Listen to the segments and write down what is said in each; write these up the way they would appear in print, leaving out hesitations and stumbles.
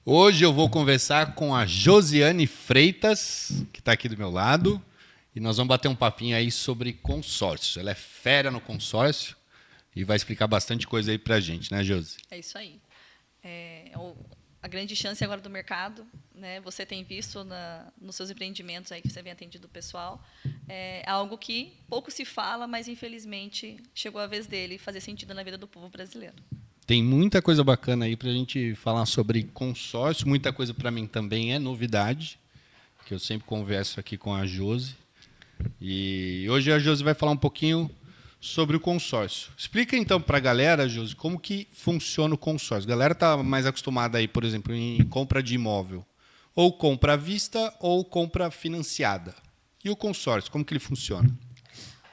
Hoje eu vou conversar com a Josiane Freitas, que está aqui do meu lado, e nós vamos bater um papinho aí sobre consórcio. Ela é fera no consórcio e vai explicar bastante coisa aí para a gente, né, Josi? É isso aí. A grande chance agora do mercado, né? Você tem visto nos seus empreendimentos aí que você vem atendido o pessoal, é algo que pouco se fala, mas infelizmente chegou a vez dele fazer sentido na vida do povo brasileiro. Tem muita coisa bacana aí para a gente falar sobre consórcio. Muita coisa para mim também é novidade, que eu sempre converso aqui com a Josi. E hoje a Josi vai falar um pouquinho sobre o consórcio. Explica então para a galera, Josi, como que funciona o consórcio. A galera está mais acostumada aí, por exemplo, em compra de imóvel. Ou compra à vista ou compra financiada. E o consórcio, como que ele funciona?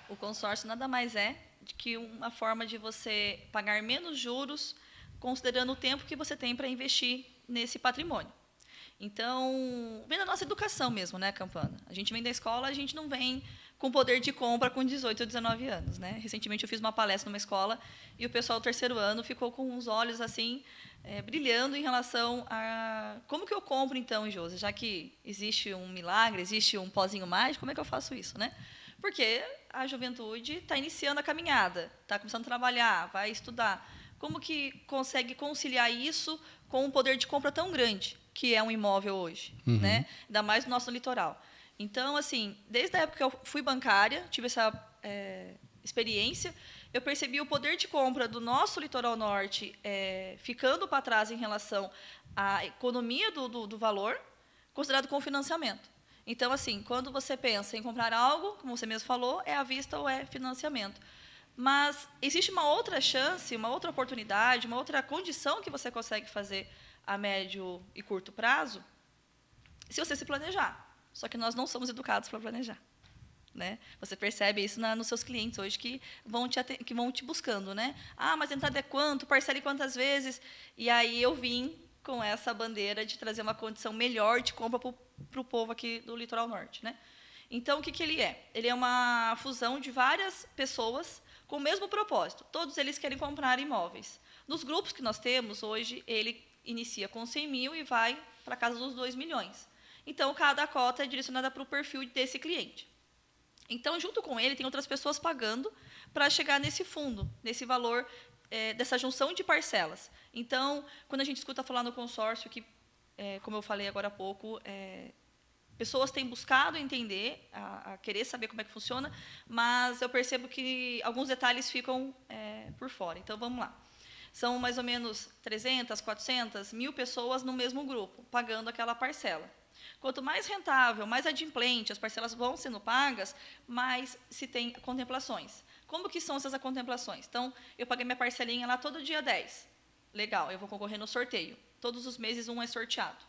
O consórcio nada mais é do que uma forma de você pagar menos juros, considerando o tempo que você tem para investir nesse patrimônio. Então, vem da nossa educação mesmo, né, Campana? A gente vem da escola, a gente não vem com poder de compra com 18 ou 19 anos, né? Recentemente eu fiz uma palestra numa escola e o pessoal do terceiro ano ficou com os olhos assim, brilhando em relação a como que eu compro então, Josi, já que existe um milagre, existe um pozinho mágico, como é que eu faço isso, né? Porque a juventude está iniciando a caminhada, está começando a trabalhar, vai estudar. Como que consegue conciliar isso com um poder de compra tão grande que é um imóvel hoje, né? Ainda mais no nosso litoral. Então, assim, desde a época que eu fui bancária, tive essa experiência, eu percebi o poder de compra do nosso litoral norte ficando para trás em relação à economia do valor, considerado como financiamento. Então, assim, quando você pensa em comprar algo, como você mesmo falou, é à vista ou é financiamento. Mas existe uma outra chance, uma outra oportunidade, uma outra condição que você consegue fazer a médio e curto prazo, se você se planejar. Só que nós não somos educados para planejar, né? Você percebe isso nos seus clientes hoje que vão te buscando, né? Ah, mas a entrada é quanto? Parcele quantas vezes? E aí eu vim com essa bandeira de trazer uma condição melhor de compra para o povo aqui do litoral norte, né? Então, o que ele é? Ele é uma fusão de várias pessoas com o mesmo propósito. Todos eles querem comprar imóveis. Nos grupos que nós temos, hoje, ele inicia com 100 mil e vai para a casa dos 2 milhões. Então, cada cota é direcionada para o perfil desse cliente. Então, junto com ele, tem outras pessoas pagando para chegar nesse fundo, nesse valor, dessa junção de parcelas. Então, quando a gente escuta falar no consórcio, que, como eu falei agora há pouco, pessoas têm buscado entender, a querer saber como é que funciona, mas eu percebo que alguns detalhes ficam por fora. Então, vamos lá. São mais ou menos 300, 400, 1.000 pessoas no mesmo grupo, pagando aquela parcela. Quanto mais rentável, mais adimplente as parcelas vão sendo pagas, mais se tem contemplações. Como que são essas contemplações? Então, eu paguei minha parcelinha lá todo dia 10. Legal, eu vou concorrer no sorteio. Todos os meses um é sorteado.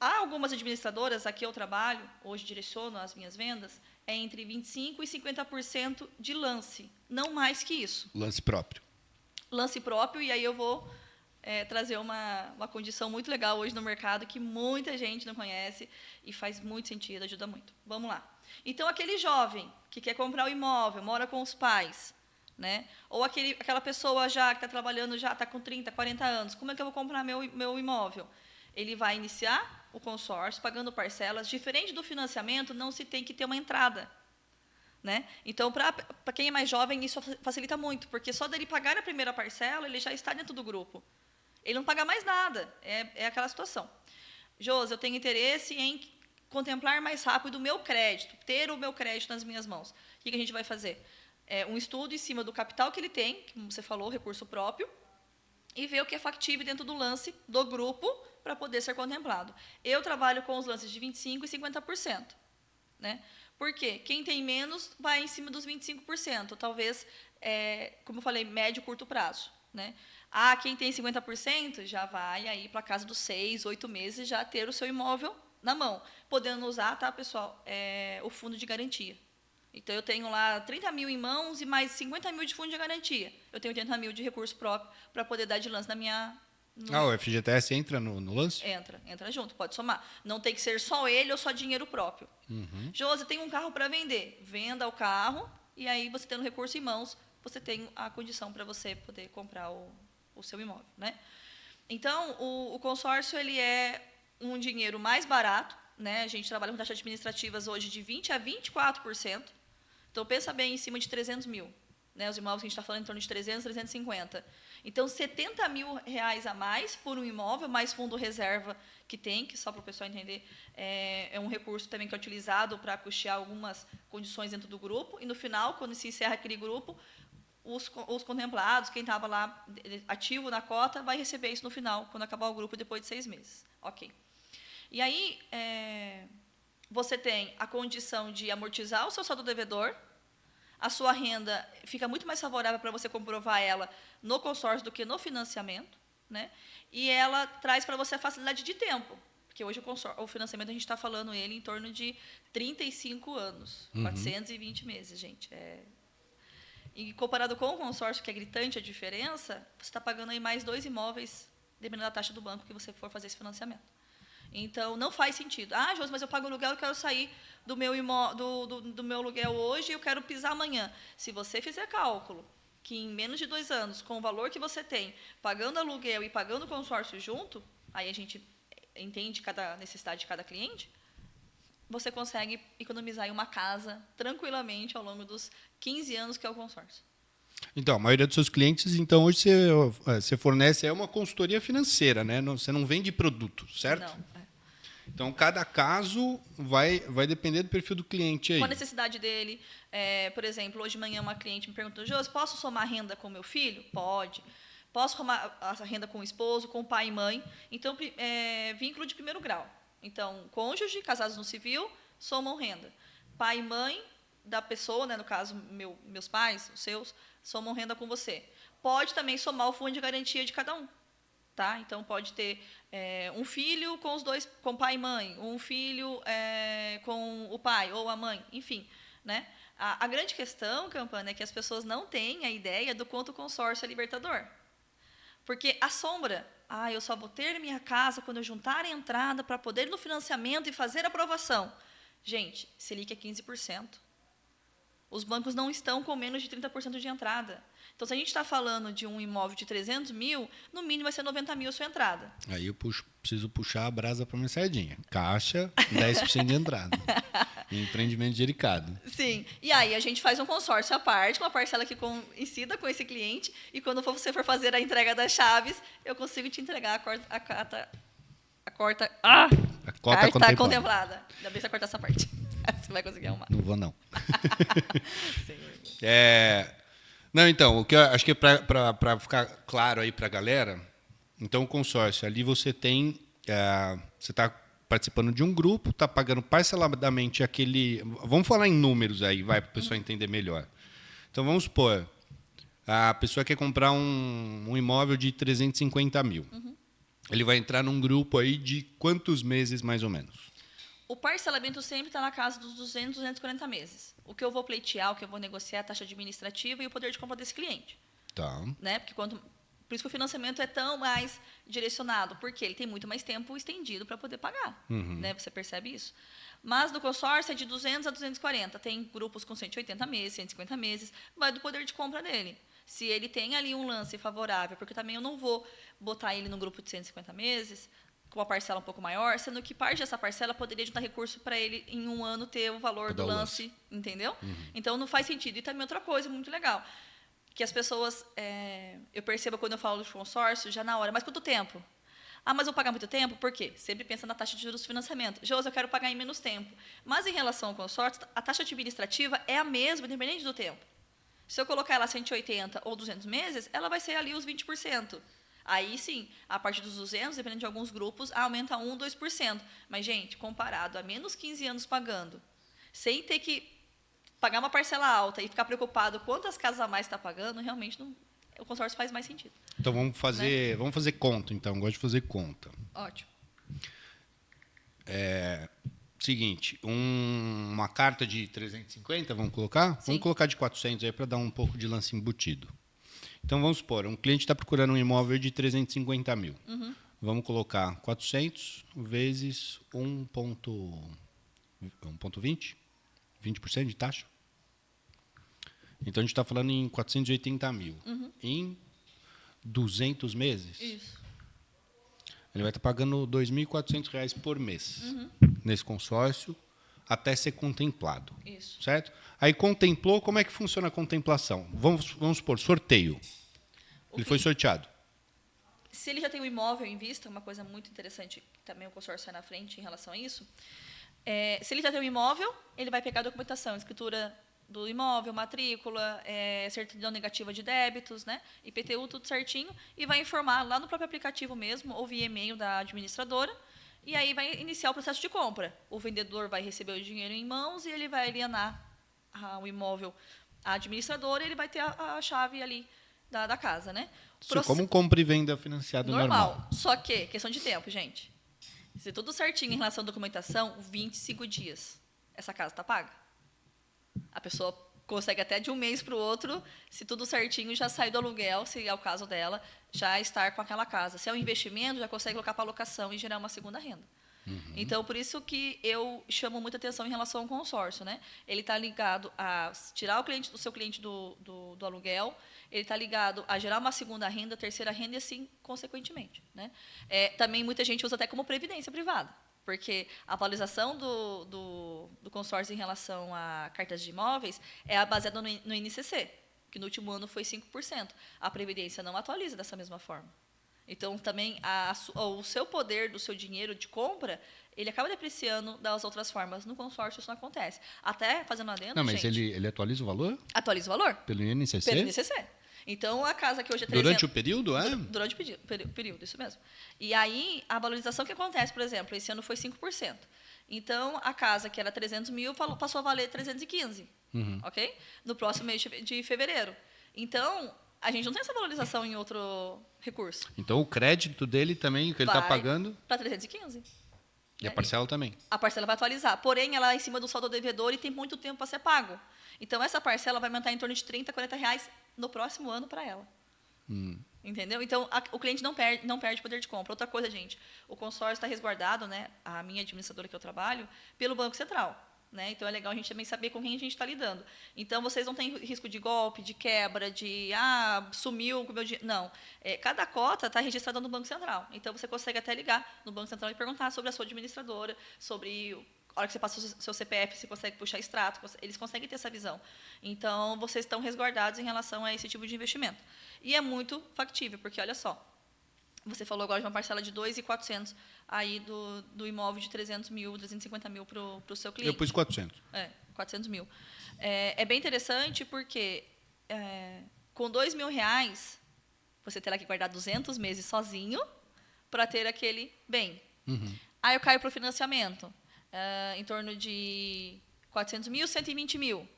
Há algumas administradoras, aqui eu trabalho, hoje direciono as minhas vendas, é entre 25% e 50% de lance, não mais que isso. Lance próprio. Lance próprio, e aí eu vou trazer uma condição muito legal hoje no mercado que muita gente não conhece e faz muito sentido, ajuda muito. Vamos lá. Então, aquele jovem que quer comprar o imóvel, mora com os pais, né? Ou aquela pessoa já que está trabalhando, já está com 30, 40 anos, como é que eu vou comprar meu imóvel? Ele vai iniciar o consórcio, pagando parcelas. Diferente do financiamento, não se tem que ter uma entrada, né? Então, para quem é mais jovem, isso facilita muito, porque só dele pagar a primeira parcela, ele já está dentro do grupo. Ele não paga mais nada, é aquela situação. Josi, eu tenho interesse em contemplar mais rápido o meu crédito, ter o meu crédito nas minhas mãos. O que a gente vai fazer? Um estudo em cima do capital que ele tem, como você falou, recurso próprio, e ver o que é factível dentro do lance do grupo para poder ser contemplado. Eu trabalho com os lances de 25% e 50%. Né? Por quê? Quem tem menos vai em cima dos 25%, talvez, como eu falei, médio e curto prazo. Né? Quem tem 50% já vai aí para a casa dos 6, 8 meses já ter o seu imóvel na mão, podendo usar, tá, pessoal, o fundo de garantia. Então, eu tenho lá 30 mil em mãos e mais 50 mil de fundo de garantia. Eu tenho 80 mil de recurso próprio para poder dar de lance Ah, o FGTS entra no lance? Entra junto, pode somar. Não tem que ser só ele ou só dinheiro próprio. Josi, tem um carro para vender. Venda o carro e aí você tendo recurso em mãos, você tem a condição para você poder comprar o seu imóvel, né? Então, o consórcio ele é um dinheiro mais barato, né? A gente trabalha com taxas administrativas hoje de 20% a 24%. Então, pensa bem, em cima de 300 mil. Né? Os imóveis que a gente está falando em torno de 300, 350. Então, 70 mil reais a mais por um imóvel, mais fundo reserva que tem, que só para o pessoal entender, é um recurso também que é utilizado para custear algumas condições dentro do grupo. E, no final, quando se encerra aquele grupo, os contemplados, quem estava lá ativo na cota, vai receber isso no final, quando acabar o grupo, depois de 6 meses. Ok. E aí, você tem a condição de amortizar o seu saldo devedor, a sua renda fica muito mais favorável para você comprovar ela no consórcio do que no financiamento, né? E ela traz para você a facilidade de tempo, porque hoje o financiamento a gente está falando ele em torno de 35 anos, 420 meses, gente. E comparado com o consórcio, que é gritante a diferença, você está pagando aí mais 2 imóveis, dependendo da taxa do banco que você for fazer esse financiamento. Então, não faz sentido. Ah, Josi, mas eu pago aluguel e quero sair do meu aluguel hoje e eu quero pisar amanhã. Se você fizer cálculo que em menos de 2 anos, com o valor que você tem, pagando aluguel e pagando consórcio junto, aí a gente entende cada necessidade de cada cliente, você consegue economizar em uma casa tranquilamente ao longo dos 15 anos que é o consórcio. Então, a maioria dos seus clientes, então, hoje você fornece uma consultoria financeira, né? Você não vende produto, certo? Não. Então, cada caso vai depender do perfil do cliente aí. Com a necessidade dele. Por exemplo, hoje de manhã uma cliente me perguntou, Josi, posso somar renda com meu filho? Pode. Posso somar a renda com o esposo, com o pai e mãe? Então, vínculo de primeiro grau. Então, cônjuge, casados no civil, somam renda. Pai e mãe da pessoa, né, no caso, meus pais, os seus, somam renda com você. Pode também somar o fundo de garantia de cada um. Tá? Então, pode ter um filho com os dois, com pai e mãe, um filho com o pai ou a mãe, enfim. Né? A grande questão, Campana, é que as pessoas não têm a ideia do quanto o consórcio é libertador. Porque assombra. Eu só vou ter minha casa quando eu juntar a entrada para poder ir no financiamento e fazer a aprovação. Gente, Selic é 15%. Os bancos não estão com menos de 30% de entrada. Então, se a gente está falando de um imóvel de 300 mil, no mínimo vai ser 90 mil a sua entrada. Aí eu preciso puxar a brasa para minha sardinha. Caixa, 10% de entrada. Empreendimento delicado. Sim. E aí a gente faz um consórcio à parte, uma parcela que coincida com esse cliente, e quando você for fazer a entrega das chaves, eu consigo te entregar a cota contemplada. Ainda bem que você cortar essa parte. Você vai conseguir arrumar. Não vou, não. Não, então, o que eu acho que para ficar claro aí para a galera, então o consórcio, ali você tem, você está participando de um grupo, está pagando parceladamente aquele, vamos falar em números aí, vai, para o pessoal entender melhor. Então, vamos supor, a pessoa quer comprar um imóvel de 350 mil. Ele vai entrar num grupo aí de quantos meses, mais ou menos? O parcelamento sempre está na casa dos 200, 240 meses. O que eu vou pleitear, o que eu vou negociar é a taxa administrativa e o poder de compra desse cliente. Tá. Né? Por isso que o financiamento é tão mais direcionado, porque ele tem muito mais tempo estendido para poder pagar. Né? Você percebe isso? Mas no consórcio é de 200 a 240. Tem grupos com 180 meses, 150 meses. Vai do poder de compra dele. Se ele tem ali um lance favorável, porque também eu não vou botar ele no grupo de 150 meses, com uma parcela um pouco maior, sendo que parte dessa parcela poderia juntar recurso para ele em um ano ter o valor do lance, entendeu? Então não faz sentido. E também outra coisa muito legal, que as pessoas, eu percebo quando eu falo de consórcio, já na hora, mas quanto tempo? Mas eu vou pagar muito tempo? Por quê? Sempre pensa na taxa de juros do financiamento. Josi, eu quero pagar em menos tempo. Mas em relação ao consórcio, a taxa administrativa é a mesma, independente do tempo. Se eu colocar ela 180 ou 200 meses, ela vai ser ali os 20%. Aí, sim, a partir dos 200, dependendo de alguns grupos, aumenta 1%, 2%. Mas, gente, comparado a menos 15 anos pagando, sem ter que pagar uma parcela alta e ficar preocupado quantas casas a mais está pagando, realmente não, o consórcio faz mais sentido. Então, vamos fazer conta, então. Gosto de fazer conta. Ótimo. Seguinte, uma carta de 350, vamos colocar? Sim. Vamos colocar de 400 aí para dar um pouco de lance embutido. Então, vamos supor, um cliente está procurando um imóvel de 350 mil. Vamos colocar 400 vezes 1,20, 20% de taxa. Então, a gente está falando em 480 mil. Em 200 meses, Isso. ele vai estar pagando R$ 2.400 por mês nesse consórcio até ser contemplado. Isso. Certo? Aí contemplou, como é que funciona a contemplação? Vamos supor, sorteio. Ele foi sorteado. Se ele já tem um imóvel em vista, uma coisa muito interessante, que também o consórcio sai na frente em relação a isso, se ele já tem um imóvel, ele vai pegar a documentação, escritura do imóvel, matrícula, certidão negativa de débitos, né, IPTU, tudo certinho, e vai informar lá no próprio aplicativo mesmo, ou via e-mail da administradora, e aí vai iniciar o processo de compra. O vendedor vai receber o dinheiro em mãos e ele vai alienar o imóvel à administradora e ele vai ter a chave ali da casa, né? Como compra e venda financiado normal. Só que, questão de tempo, gente. Se tudo certinho em relação à documentação, 25 dias. Essa casa está paga. A pessoa consegue até de um mês para o outro, se tudo certinho, já sair do aluguel, se é o caso dela, já estar com aquela casa. Se é um investimento, já consegue colocar para alocação e gerar uma segunda renda. Então, por isso que eu chamo muita atenção em relação ao consórcio, né? Ele está ligado a tirar o seu cliente do aluguel, ele está ligado a gerar uma segunda renda, terceira renda e assim, consequentemente, né? Também muita gente usa até como previdência privada, porque a valorização do consórcio em relação a cartas de imóveis é baseada no INCC, que no último ano foi 5%. A previdência não atualiza dessa mesma forma. Então, também, o seu poder do seu dinheiro de compra, ele acaba depreciando das outras formas. No consórcio, isso não acontece. Até, fazendo um adendo, Não, mas gente... ele atualiza o valor? Atualiza o valor. Pelo INCC? Pelo INCC. Então, a casa que hoje é 300... Durante o período, Durante o período, isso mesmo. E aí, a valorização que acontece, por exemplo, esse ano foi 5%. Então, a casa que era 300 mil passou a valer 315, ok? No próximo mês de fevereiro. Então, a gente não tem essa valorização em outro recurso. Então, o crédito dele também, que ele está pagando... para 315. E a parcela também. A parcela vai atualizar. Porém, ela é em cima do saldo devedor e tem muito tempo para ser pago. Então, essa parcela vai aumentar em torno de R$30, R$40 no próximo ano para ela. Entendeu? Então, o cliente não perde poder de compra. Outra coisa, gente, o consórcio está resguardado, né, a minha administradora que eu trabalho, pelo Banco Central. Né? Então, é legal a gente também saber com quem a gente está lidando. Então, vocês não têm risco de golpe, de quebra, de sumiu com o meu dinheiro. Não. Cada cota está registrada no Banco Central. Então, você consegue até ligar no Banco Central e perguntar sobre a sua administradora, sobre... A hora que você passa o seu CPF, você consegue puxar extrato, eles conseguem ter essa visão. Então, vocês estão resguardados em relação a esse tipo de investimento. E é muito factível, porque, olha só, você falou agora de uma parcela de 2.400 aí do imóvel de 300 mil, 350 mil para o seu cliente. Eu pus 400. 400 mil. É bem interessante porque, com R$2.000, você terá que guardar 200 meses sozinho para ter aquele bem. Aí eu caio para o financiamento. Em torno de 400 mil, 120 mil.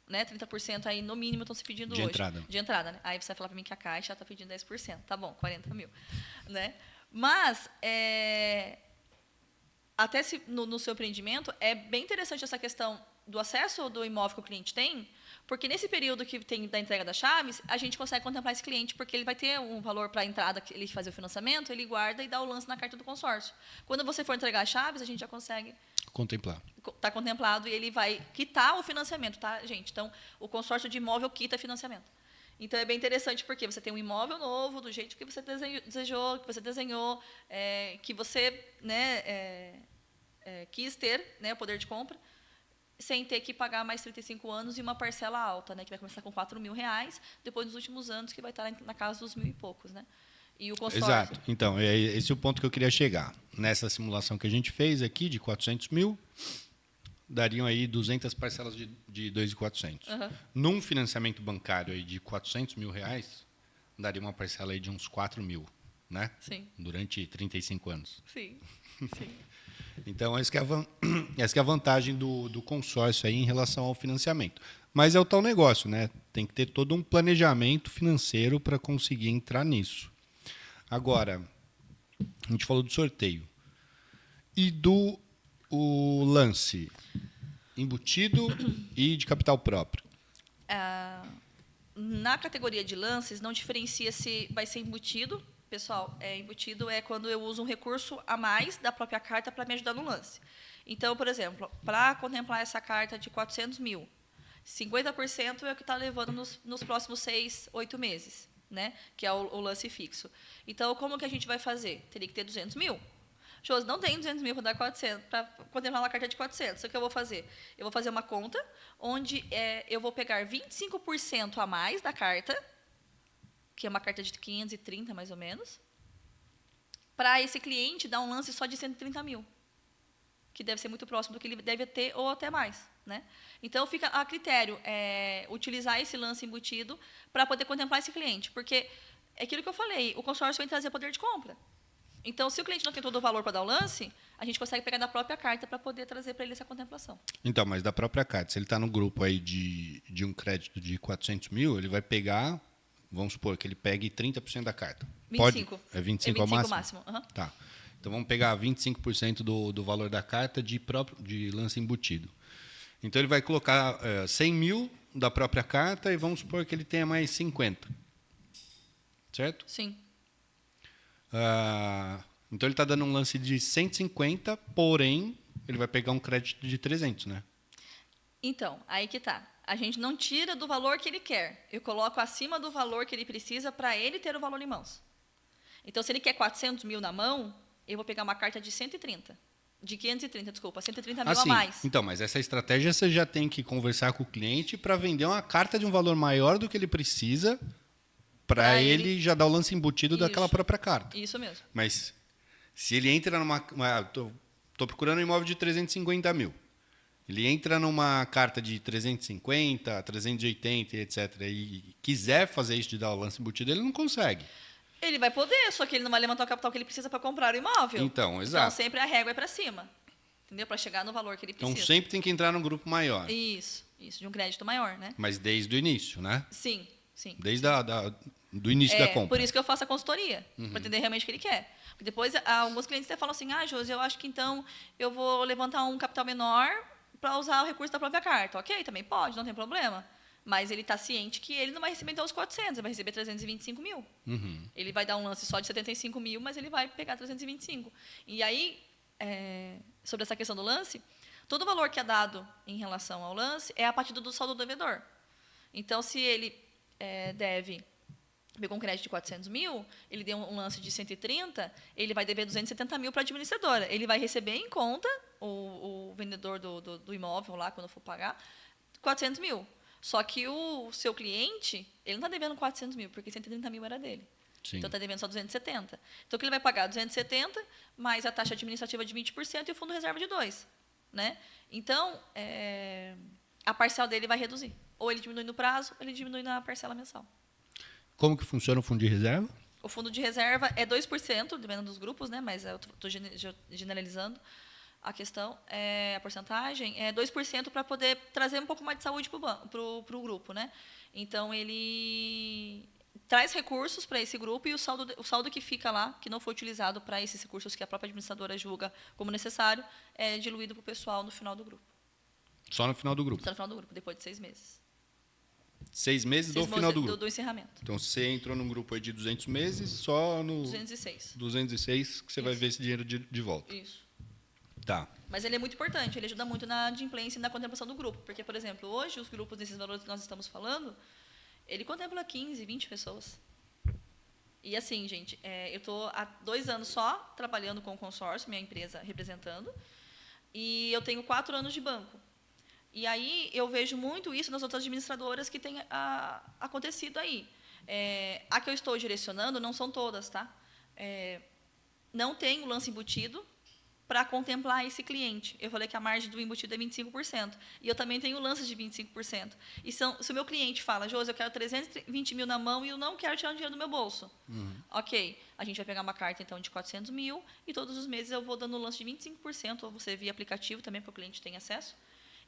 Né? 30% aí, no mínimo, estão se pedindo hoje. De entrada. Né? Aí você vai falar para mim que a Caixa está pedindo 10%. Tá bom, 40 mil. Né? Mas, até no seu empreendimento, é bem interessante essa questão do acesso do imóvel que o cliente tem, porque nesse período que tem da entrega das chaves, a gente consegue contemplar esse cliente, porque ele vai ter um valor para a entrada, ele fazer o financiamento, ele guarda e dá o lance na carta do consórcio. Quando você for entregar as chaves, a gente já consegue... Contemplar. Está contemplado e ele vai quitar o financiamento, tá, gente? Então, o consórcio de imóvel quita financiamento. Então, é bem interessante porque você tem um imóvel novo, do jeito que você desejou, que você desenhou, que você, né, quis ter, né, o poder de compra, sem ter que pagar mais 35 anos e uma parcela alta, né, que vai começar com R$4.000, depois nos últimos anos que vai estar na casa dos 1.000 e poucos, né? E o consórcio... Exato. Então, esse é o ponto que eu queria chegar. Nessa simulação que a gente fez aqui, de 400 mil, dariam aí 200 parcelas de 2.400. Num financiamento bancário aí de R$400 mil, daria uma parcela aí de uns 4 mil, né? Sim. Durante 35 anos. Sim, sim. Então, essa que é a vantagem do consórcio aí em relação ao financiamento. Mas é o tal negócio, né? Tem que ter todo um planejamento financeiro para conseguir entrar nisso. Agora, a gente falou do sorteio. E o lance embutido e de capital próprio? Na categoria de lances, não diferencia se vai ser embutido. Pessoal, embutido é quando eu uso um recurso a mais da própria carta para me ajudar no lance. Então, por exemplo, para contemplar essa carta de 400 mil, 50% é o que está levando nos próximos 6, 8 meses, né? Que é o lance fixo. Então, como que a gente vai fazer? Teria que ter 200 mil. Josi, não tem 200 mil para dar 400, para contemplar uma carta de 400. O que eu vou fazer? Eu vou fazer uma conta onde eu vou pegar 25% a mais da carta, que é uma carta de 530, mais ou menos, para esse cliente dar um lance só de 130 mil, que deve ser muito próximo do que ele deve ter ou até mais. Né? Então, fica a critério utilizar esse lance embutido para poder contemplar esse cliente, porque é aquilo que eu falei, o consórcio vem trazer poder de compra. Então, se o cliente não tem todo o valor para dar o lance, a gente consegue pegar da própria carta para poder trazer para ele essa contemplação. Então, mas da própria carta, se ele está no grupo aí de um crédito de 400 mil, ele vai pegar, vamos supor que ele pegue 30% da carta. 25. Pode, é 25 é 25 ao máximo? máximo. Uhum. Tá. Então, vamos pegar 25% do valor da carta de lance embutido. Então, ele vai colocar 100 mil da própria carta e vamos supor que ele tenha mais 50. Certo? Sim. Então, ele está dando um lance de 150, porém, ele vai pegar um crédito de 300, né? Então, aí que tá. A gente não tira do valor que ele quer. Eu coloco acima do valor que ele precisa para ele ter o valor em mãos. Então, se ele quer 400 mil na mão, eu vou pegar uma carta de 130. De 530, desculpa, 130 mil a mais. Então, mas essa estratégia você já tem que conversar com o cliente para vender uma carta de um valor maior do que ele precisa para ele já dar o lance embutido daquela própria carta. Isso mesmo. Mas se ele entra numa... Estou procurando um imóvel de 350 mil. Ele entra numa carta de 350, 380, etc. e quiser fazer isso de dar o lance embutido, ele não consegue. Ele vai poder, só que ele não vai levantar o capital que ele precisa para comprar o imóvel. Então, exato. Então, sempre a régua é para cima. Entendeu? Para chegar no valor que ele precisa. Então, sempre tem que entrar num grupo maior. Isso, de um crédito maior, né? Mas desde o início, né? Sim. Desde do início da compra. Por isso que eu faço a consultoria, para entender realmente o que ele quer. Porque depois, alguns clientes até falam assim, Josi, eu acho que então eu vou levantar um capital menor para usar o recurso da própria carta. Ok, também pode, não tem problema. Mas ele está ciente que ele não vai receber então os 400, ele vai receber 325 mil. Ele vai dar um lance só de 75 mil, mas ele vai pegar 325. E aí, sobre essa questão do lance, todo o valor que é dado em relação ao lance é a partir do saldo do devedor. Então, se ele pegou um crédito de 400 mil, ele deu um lance de 130, ele vai dever 270 mil para a administradora. Ele vai receber em conta, o vendedor do imóvel lá, quando for pagar, 400 mil. Só que o seu cliente, ele não está devendo 400 mil, porque 130 mil era dele. Sim. Então, está devendo só 270. Então, o que ele vai pagar? 270, mais a taxa administrativa de 20% e o fundo reserva de 2%. Né? Então, a parcela dele vai reduzir. Ou ele diminui no prazo, ou ele diminui na parcela mensal. Como que funciona o fundo de reserva? O fundo de reserva é 2%, dependendo dos grupos, né? Mas eu estou generalizando a questão. A porcentagem é 2% para poder trazer um pouco mais de saúde para o grupo. Né? Então, ele traz recursos para esse grupo e o saldo que fica lá, que não foi utilizado para esses recursos que a própria administradora julga como necessário, é diluído para o pessoal no final do grupo. Só no final do grupo? Só no final do grupo, depois de 6 meses. 6 meses do final do grupo? Do encerramento. Então, você entrou num grupo aí de 200 meses, só no... 206. 206 que você vai ver esse dinheiro de volta. Isso. Tá. Mas ele é muito importante, ele ajuda muito na adimplência e na contemplação do grupo. Porque, por exemplo, hoje, os grupos desses valores que nós estamos falando, ele contempla 15, 20 pessoas. E assim, gente, eu estou há 2 anos só trabalhando com o consórcio, minha empresa representando, e eu tenho 4 anos de banco. E aí eu vejo muito isso nas outras administradoras que tem acontecido aí. A que eu estou direcionando, não são todas, tá? Não tem o lance embutido para contemplar esse cliente. Eu falei que a margem do embutido é 25%. E eu também tenho lances de 25%. E se o meu cliente fala, Josi, eu quero 320 mil na mão e eu não quero tirar o dinheiro do meu bolso. Ok, a gente vai pegar uma carta, então, de 400 mil e todos os meses eu vou dando um lance de 25%, ou você via aplicativo também, para o cliente ter acesso.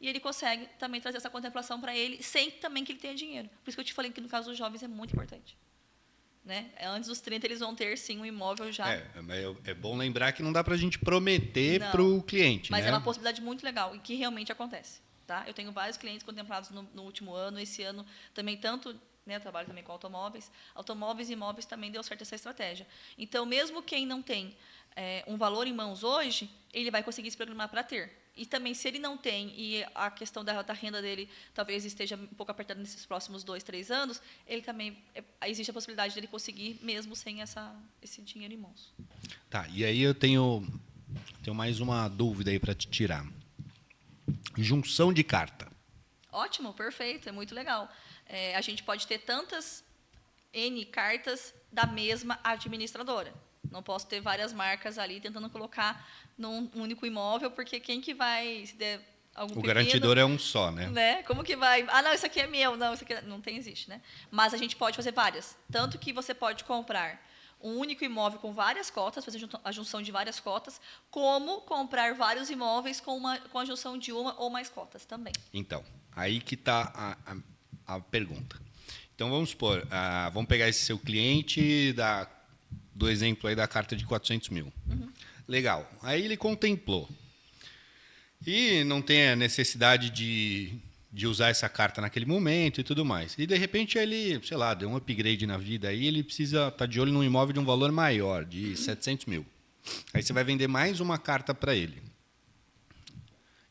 E ele consegue também trazer essa contemplação para ele, sem também que ele tenha dinheiro. Por isso que eu te falei que, no caso dos jovens, é muito importante. Né? Antes dos 30, eles vão ter, sim, um imóvel já. É bom lembrar que não dá para a gente prometer para o cliente. Mas né? é uma possibilidade muito legal e que realmente acontece. Tá? Eu tenho vários clientes contemplados no último ano. Esse ano também, tanto né? Eu trabalho também com automóveis. Automóveis e imóveis também deu certo essa estratégia. Então, mesmo quem não tem um valor em mãos hoje, ele vai conseguir se programar para ter. E também, se ele não tem, e a questão da renda dele talvez esteja um pouco apertada nesses próximos 2, 3 anos, ele também existe a possibilidade dele conseguir mesmo sem esse dinheiro em mãos. Tá, e aí eu tenho mais uma dúvida aí para te tirar. Junção de carta. Ótimo, perfeito, é muito legal. A gente pode ter tantas N cartas da mesma administradora. Não posso ter várias marcas ali tentando colocar num único imóvel, porque quem que vai, se der algum O pepino, garantidor é um só, né? Como que vai? Ah, não, isso aqui é meu. Não, isso aqui não tem, existe, né? Mas a gente pode fazer várias. Tanto que você pode comprar um único imóvel com várias cotas, fazer a junção de várias cotas, como comprar vários imóveis com a junção de uma ou mais cotas também. Então, aí que está a pergunta. Então, vamos supor, vamos pegar esse seu cliente do exemplo aí da carta de 400 mil. Uhum. Legal. Aí ele contemplou. E não tem a necessidade de usar essa carta naquele momento e tudo mais. E, de repente, ele, sei lá, deu um upgrade na vida aí, ele precisa estar de olho num imóvel de um valor maior, de 700 mil. Aí você vai vender mais uma carta para ele.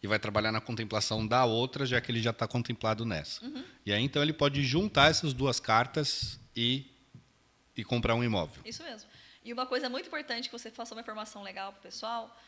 E vai trabalhar na contemplação da outra, já que ele já está contemplado nessa. Uhum. E aí, então, ele pode juntar essas duas cartas e comprar um imóvel. Isso mesmo. E uma coisa muito importante que você passou uma informação legal para o pessoal,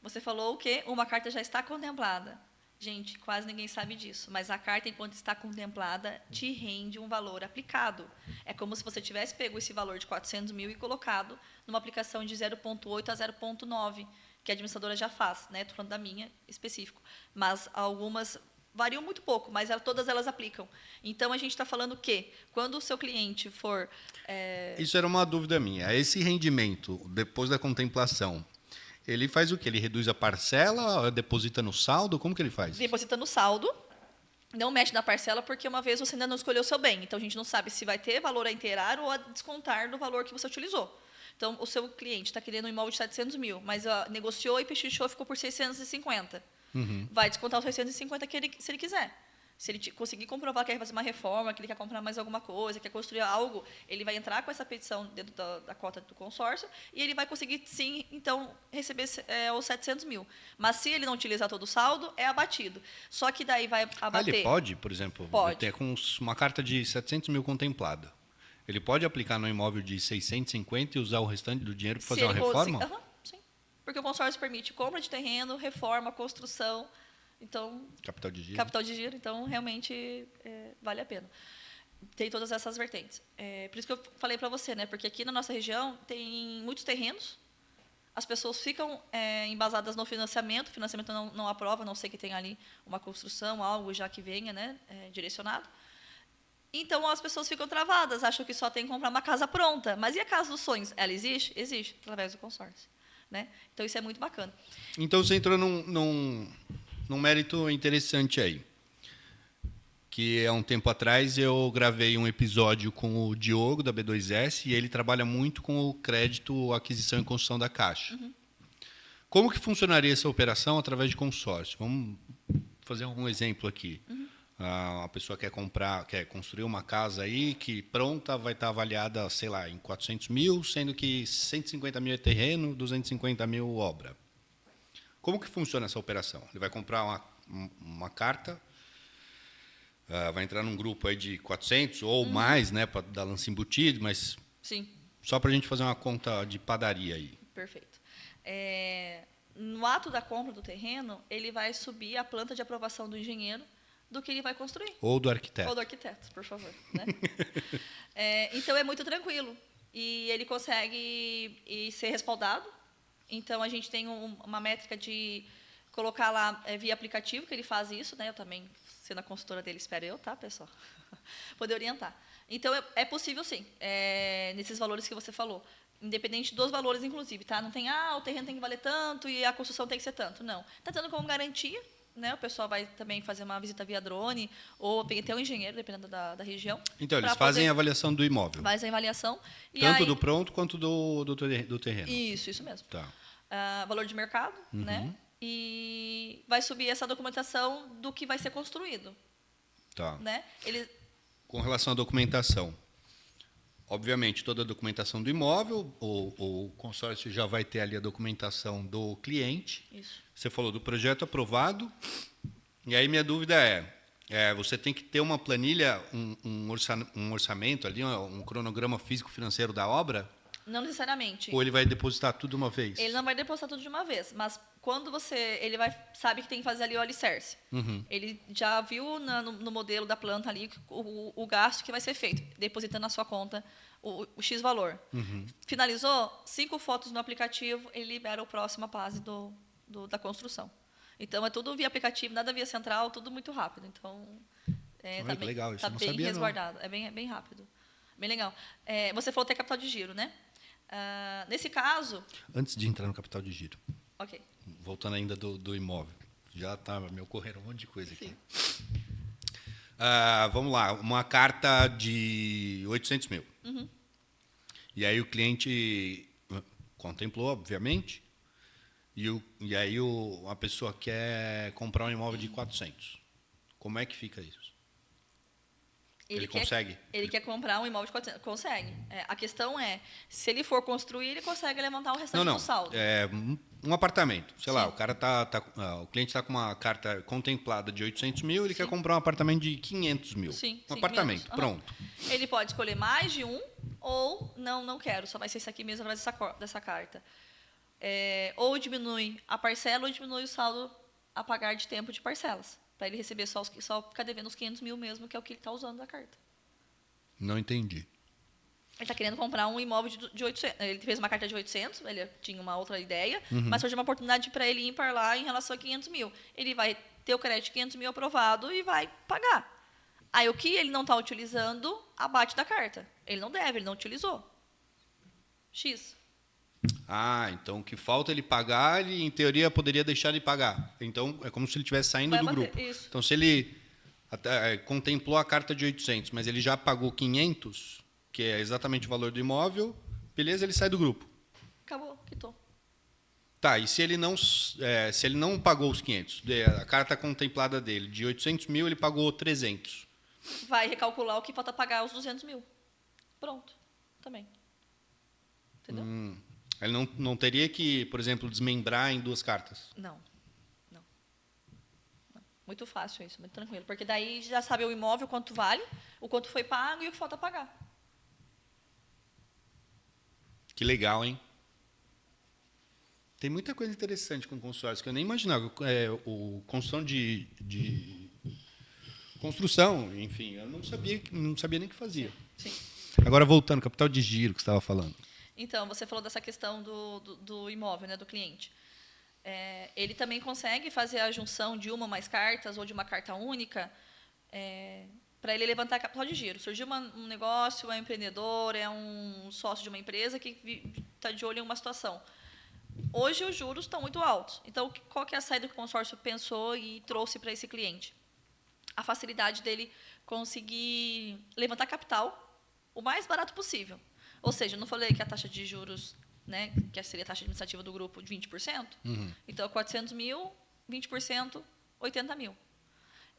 você falou que uma carta já está contemplada. Gente, quase ninguém sabe disso, mas a carta, enquanto está contemplada, te rende um valor aplicado. É como se você tivesse pego esse valor de 400 mil e colocado numa aplicação de 0,8 a 0,9, que a administradora já faz, né? Estou falando da minha, específico. Mas algumas variam muito pouco, mas todas elas aplicam. Então, a gente está falando que, quando o seu cliente for... Isso era uma dúvida minha. Esse rendimento, depois da contemplação, ele faz o quê? Ele reduz a parcela, deposita no saldo? Como que ele faz? Deposita no saldo, não mexe na parcela, porque uma vez você ainda não escolheu o seu bem. Então, a gente não sabe se vai ter valor a inteirar ou a descontar do valor que você utilizou. Então, o seu cliente está querendo um imóvel de 700 mil, mas negociou e pechinchou, ficou por 650. Uhum. Vai descontar os 650 se ele quiser. Se ele conseguir comprovar que quer fazer uma reforma, que ele quer comprar mais alguma coisa, quer construir algo, ele vai entrar com essa petição dentro da cota do consórcio e ele vai conseguir, sim, então, receber os 700 mil. Mas se ele não utilizar todo o saldo, é abatido. Só que daí vai abater... Ele pode, por exemplo, Pode. ter com uma carta de 700 mil contemplada. Ele pode aplicar no imóvel de 650 e usar o restante do dinheiro para fazer uma reforma? Sim. Porque o consórcio permite compra de terreno, reforma, construção... Então, capital de giro. Capital de giro, então realmente vale a pena. Tem todas essas vertentes. Por isso que eu falei para você, né? Porque aqui na nossa região tem muitos terrenos, as pessoas ficam embasadas no financiamento, o financiamento não aprova, a não sei que tem ali uma construção, algo já que venha, né? Direcionado. Então, as pessoas ficam travadas, acham que só tem que comprar uma casa pronta. Mas e a casa dos sonhos? Ela existe? Existe, através do consórcio. Né? Então, isso é muito bacana. Então, você entrou num mérito interessante aí, que há um tempo atrás eu gravei um episódio com o Diogo, da B2S, e ele trabalha muito com o crédito, aquisição e construção da Caixa. Uhum. Como que funcionaria essa operação através de consórcio? Vamos fazer um exemplo aqui. Uhum. A pessoa quer construir uma casa aí que pronta vai estar avaliada, sei lá, em 400 mil, sendo que 150 mil é terreno, 250 mil obra. Como que funciona essa operação? Ele vai comprar uma carta, vai entrar num grupo aí de 400 ou mais, né, para dar lance embutido, mas Sim. Só para a gente fazer uma conta de padaria aí. Perfeito. No ato da compra do terreno, ele vai subir a planta de aprovação do engenheiro do que ele vai construir. Ou do arquiteto. Ou do arquiteto, por favor. Né? Então, é muito tranquilo. E ele consegue ser respaldado. Então, a gente tem uma métrica de colocar lá via aplicativo, que ele faz isso, né? Eu também, sendo a consultora dele, espero eu, tá, pessoal? Poder orientar. Então, é possível, sim, nesses valores que você falou. Independente dos valores, inclusive, tá? Não tem, o terreno tem que valer tanto e a construção tem que ser tanto. Não. Está dando como garantia, né? O pessoal vai também fazer uma visita via drone ou tem até um engenheiro, dependendo da região. Então, eles fazem a avaliação do imóvel. Faz a avaliação. Tanto do pronto quanto do terreno. Isso mesmo. Tá. Valor de mercado, né? E vai subir essa documentação do que vai ser construído. Tá. Né? com relação à documentação, obviamente, toda a documentação do imóvel, o consórcio já vai ter ali a documentação do cliente. Isso. Você falou do projeto aprovado. E aí minha dúvida você tem que ter uma planilha, um orçamento ali, um cronograma físico-financeiro da obra? Não necessariamente. Ou ele vai depositar tudo de uma vez? Ele não vai depositar tudo de uma vez, mas quando ele sabe que tem que fazer ali o alicerce. Ele já viu no modelo da planta ali o gasto que vai ser feito, depositando na sua conta o X valor. Finalizou, 5 fotos no aplicativo, ele libera o próximo fase da construção. Então, é tudo via aplicativo, nada via central, tudo muito rápido. Então, tá bem legal, isso tá eu não bem sabia, resguardado, é bem rápido. Bem legal. Você falou até capital de giro, né? Nesse caso... Antes de entrar no capital de giro, Ok. voltando ainda do imóvel, já está me ocorrendo um monte de coisa aqui. Vamos lá, uma carta de 800 mil. E aí o cliente contemplou, obviamente, e aí a pessoa quer comprar um imóvel de 400. Como é que fica isso? Ele consegue? Ele quer comprar um imóvel de 400. Consegue. A questão é, se ele for construir, ele consegue levantar o restante do saldo. Um apartamento. Sei lá, o cara o cliente está com uma carta contemplada de 800 mil, ele quer comprar um apartamento de 500 mil. Um apartamento, pronto. Ele pode escolher mais de um, ou não quero, só vai ser isso aqui mesmo através dessa carta. Ou diminui a parcela, ou diminui o saldo a pagar de tempo de parcelas. Para ele receber só ficar devendo os 500 mil mesmo, que é o que ele está usando da carta. Não entendi. Ele está querendo comprar um imóvel de 800. Ele fez uma carta de 800, ele tinha uma outra ideia, mas surgiu uma oportunidade para ele ir lá em relação a 500 mil. Ele vai ter o crédito de 500 mil aprovado e vai pagar. Aí o que ele não está utilizando, abate da carta. Ele não deve, ele não utilizou. X. Então o que falta ele pagar, ele em teoria poderia deixar de pagar. Então é como se ele estivesse saindo do grupo. Isso. Então se ele contemplou a carta de 800, mas ele já pagou 500, que é exatamente o valor do imóvel, beleza, ele sai do grupo. Acabou, quitou. Tá, e se ele não pagou os 500, a carta contemplada dele, de 800 mil, ele pagou 300. Vai recalcular o que falta pagar os 200 mil. Pronto, também. Entendeu? Ele não teria que, por exemplo, desmembrar em 2 cartas? Não. Muito fácil isso, muito tranquilo. Porque daí já sabe o imóvel, quanto vale, o quanto foi pago e o que falta pagar. Que legal, hein? Tem muita coisa interessante com consórcio que eu nem imaginava. Construção de construção, enfim, eu não sabia nem o que fazia. Sim. Agora, voltando, capital de giro que você estava falando. Então, você falou dessa questão do imóvel, né, do cliente. Ele também consegue fazer a junção de uma ou mais cartas ou de uma carta única para ele levantar capital de giro. Surgiu um negócio, é um empreendedor, é um sócio de uma empresa que está de olho em uma situação. Hoje, os juros estão muito altos. Então, qual que é a saída que o consórcio pensou e trouxe para esse cliente? A facilidade dele conseguir levantar capital o mais barato possível. Ou seja, eu não falei que a taxa de juros, né, que seria a taxa administrativa do grupo, de 20%? Então, 400 mil, 20%, 80 mil.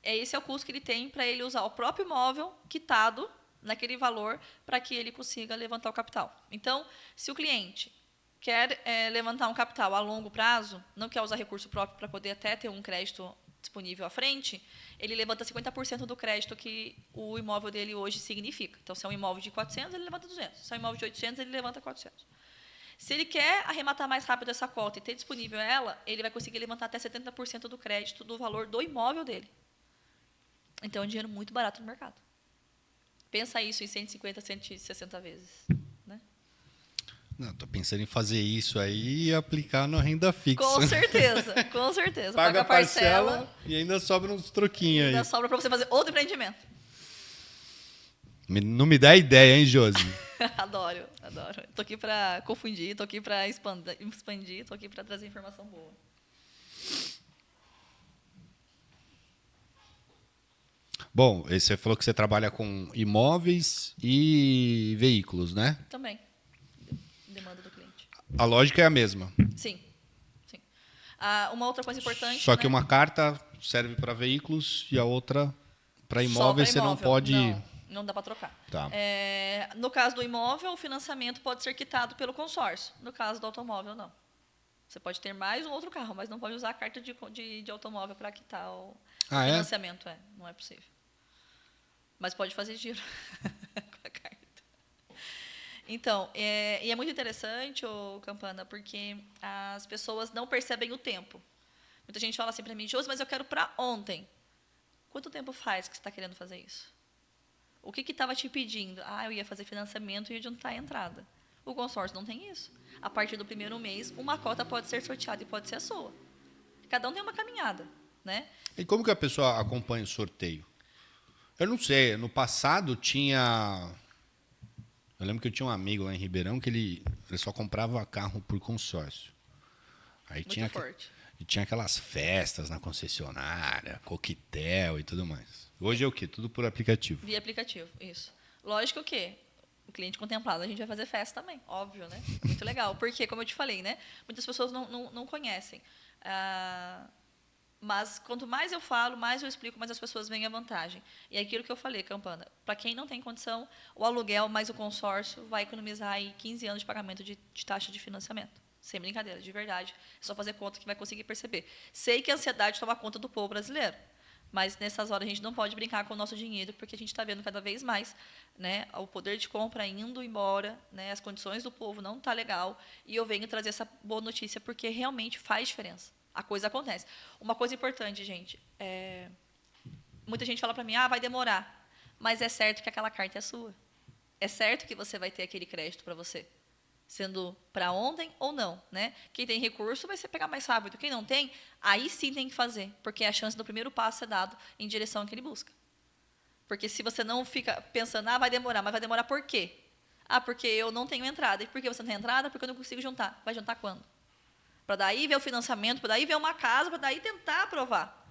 Esse é o custo que ele tem para ele usar o próprio imóvel quitado naquele valor para que ele consiga levantar o capital. Então, se o cliente quer levantar um capital a longo prazo, não quer usar recurso próprio para poder até ter um crédito disponível à frente, ele levanta 50% do crédito que o imóvel dele hoje significa. Então, se é um imóvel de 400, ele levanta 200. Se é um imóvel de 800, ele levanta 400. Se ele quer arrematar mais rápido essa cota e ter disponível ela, ele vai conseguir levantar até 70% do crédito do valor do imóvel dele. Então, é um dinheiro muito barato no mercado. Pensa isso em 150, 160 vezes. Né? Não, estou pensando em fazer isso aí e aplicar na renda fixa. Com certeza, com certeza. Paga a parcela e ainda sobra uns troquinhos aí. Ainda sobra para você fazer outro empreendimento. Não me dá ideia, hein, Josi? Adoro. Estou aqui para confundir, estou aqui para expandir, estou aqui para trazer informação boa. Bom, você falou que você trabalha com imóveis e veículos, né? Também. Demanda do cliente. A lógica é a mesma. Sim. Uma outra coisa importante... Só que uma carta serve para veículos e a outra para imóveis, você não pode... Não dá para trocar. Tá. No caso do imóvel, o financiamento pode ser quitado pelo consórcio. No caso do automóvel, não. Você pode ter mais um outro carro, mas não pode usar a carta de automóvel para quitar o financiamento. Não é possível. Mas pode fazer giro com a carta. Então, e é muito interessante, Campana, porque as pessoas não percebem o tempo. Muita gente fala assim para mim, Josi, mas eu quero para ontem. Quanto tempo faz que você está querendo fazer isso? O que estava te pedindo? Eu ia fazer financiamento e ia juntar a entrada. O consórcio não tem isso. A partir do primeiro mês, uma cota pode ser sorteada e pode ser a sua. Cada um tem uma caminhada, né? E como que a pessoa acompanha o sorteio? Eu não sei. No passado tinha... Eu lembro que eu tinha um amigo lá em Ribeirão que ele só comprava carro por consórcio. Aí Muito forte. E tinha aquelas festas na concessionária, coquetel e tudo mais. Hoje é o quê? Tudo por aplicativo. Via aplicativo, isso. Lógico que o cliente contemplado, a gente vai fazer festa também, óbvio, né? Muito legal. Porque, como eu te falei, né? Muitas pessoas não conhecem. Mas quanto mais eu falo, mais eu explico, mais as pessoas veem a vantagem. E é aquilo que eu falei, Campana. Para quem não tem condição, o aluguel mais o consórcio vai economizar aí 15 anos de pagamento de taxa de financiamento. Sem brincadeira, de verdade. É só fazer conta que vai conseguir perceber. Sei que a ansiedade toma conta do povo brasileiro. Mas nessas horas a gente não pode brincar com o nosso dinheiro, porque a gente está vendo cada vez mais, né, o poder de compra indo embora, né, as condições do povo não tá legal. E eu venho trazer essa boa notícia porque realmente faz diferença. A coisa acontece. Uma coisa importante, gente, muita gente fala para mim, vai demorar. Mas é certo que aquela carta é sua. É certo que você vai ter aquele crédito para você. Sendo para ontem ou não, né? Quem tem recurso vai ser pegar mais rápido. Quem não tem, aí sim tem que fazer, porque a chance do primeiro passo é dado em direção ao que ele busca. Porque se você não fica pensando, vai demorar, mas vai demorar por quê? Porque eu não tenho entrada. E por que você não tem entrada? Porque eu não consigo juntar. Vai juntar quando? Para daí ver o financiamento, para daí ver uma casa, para daí tentar aprovar.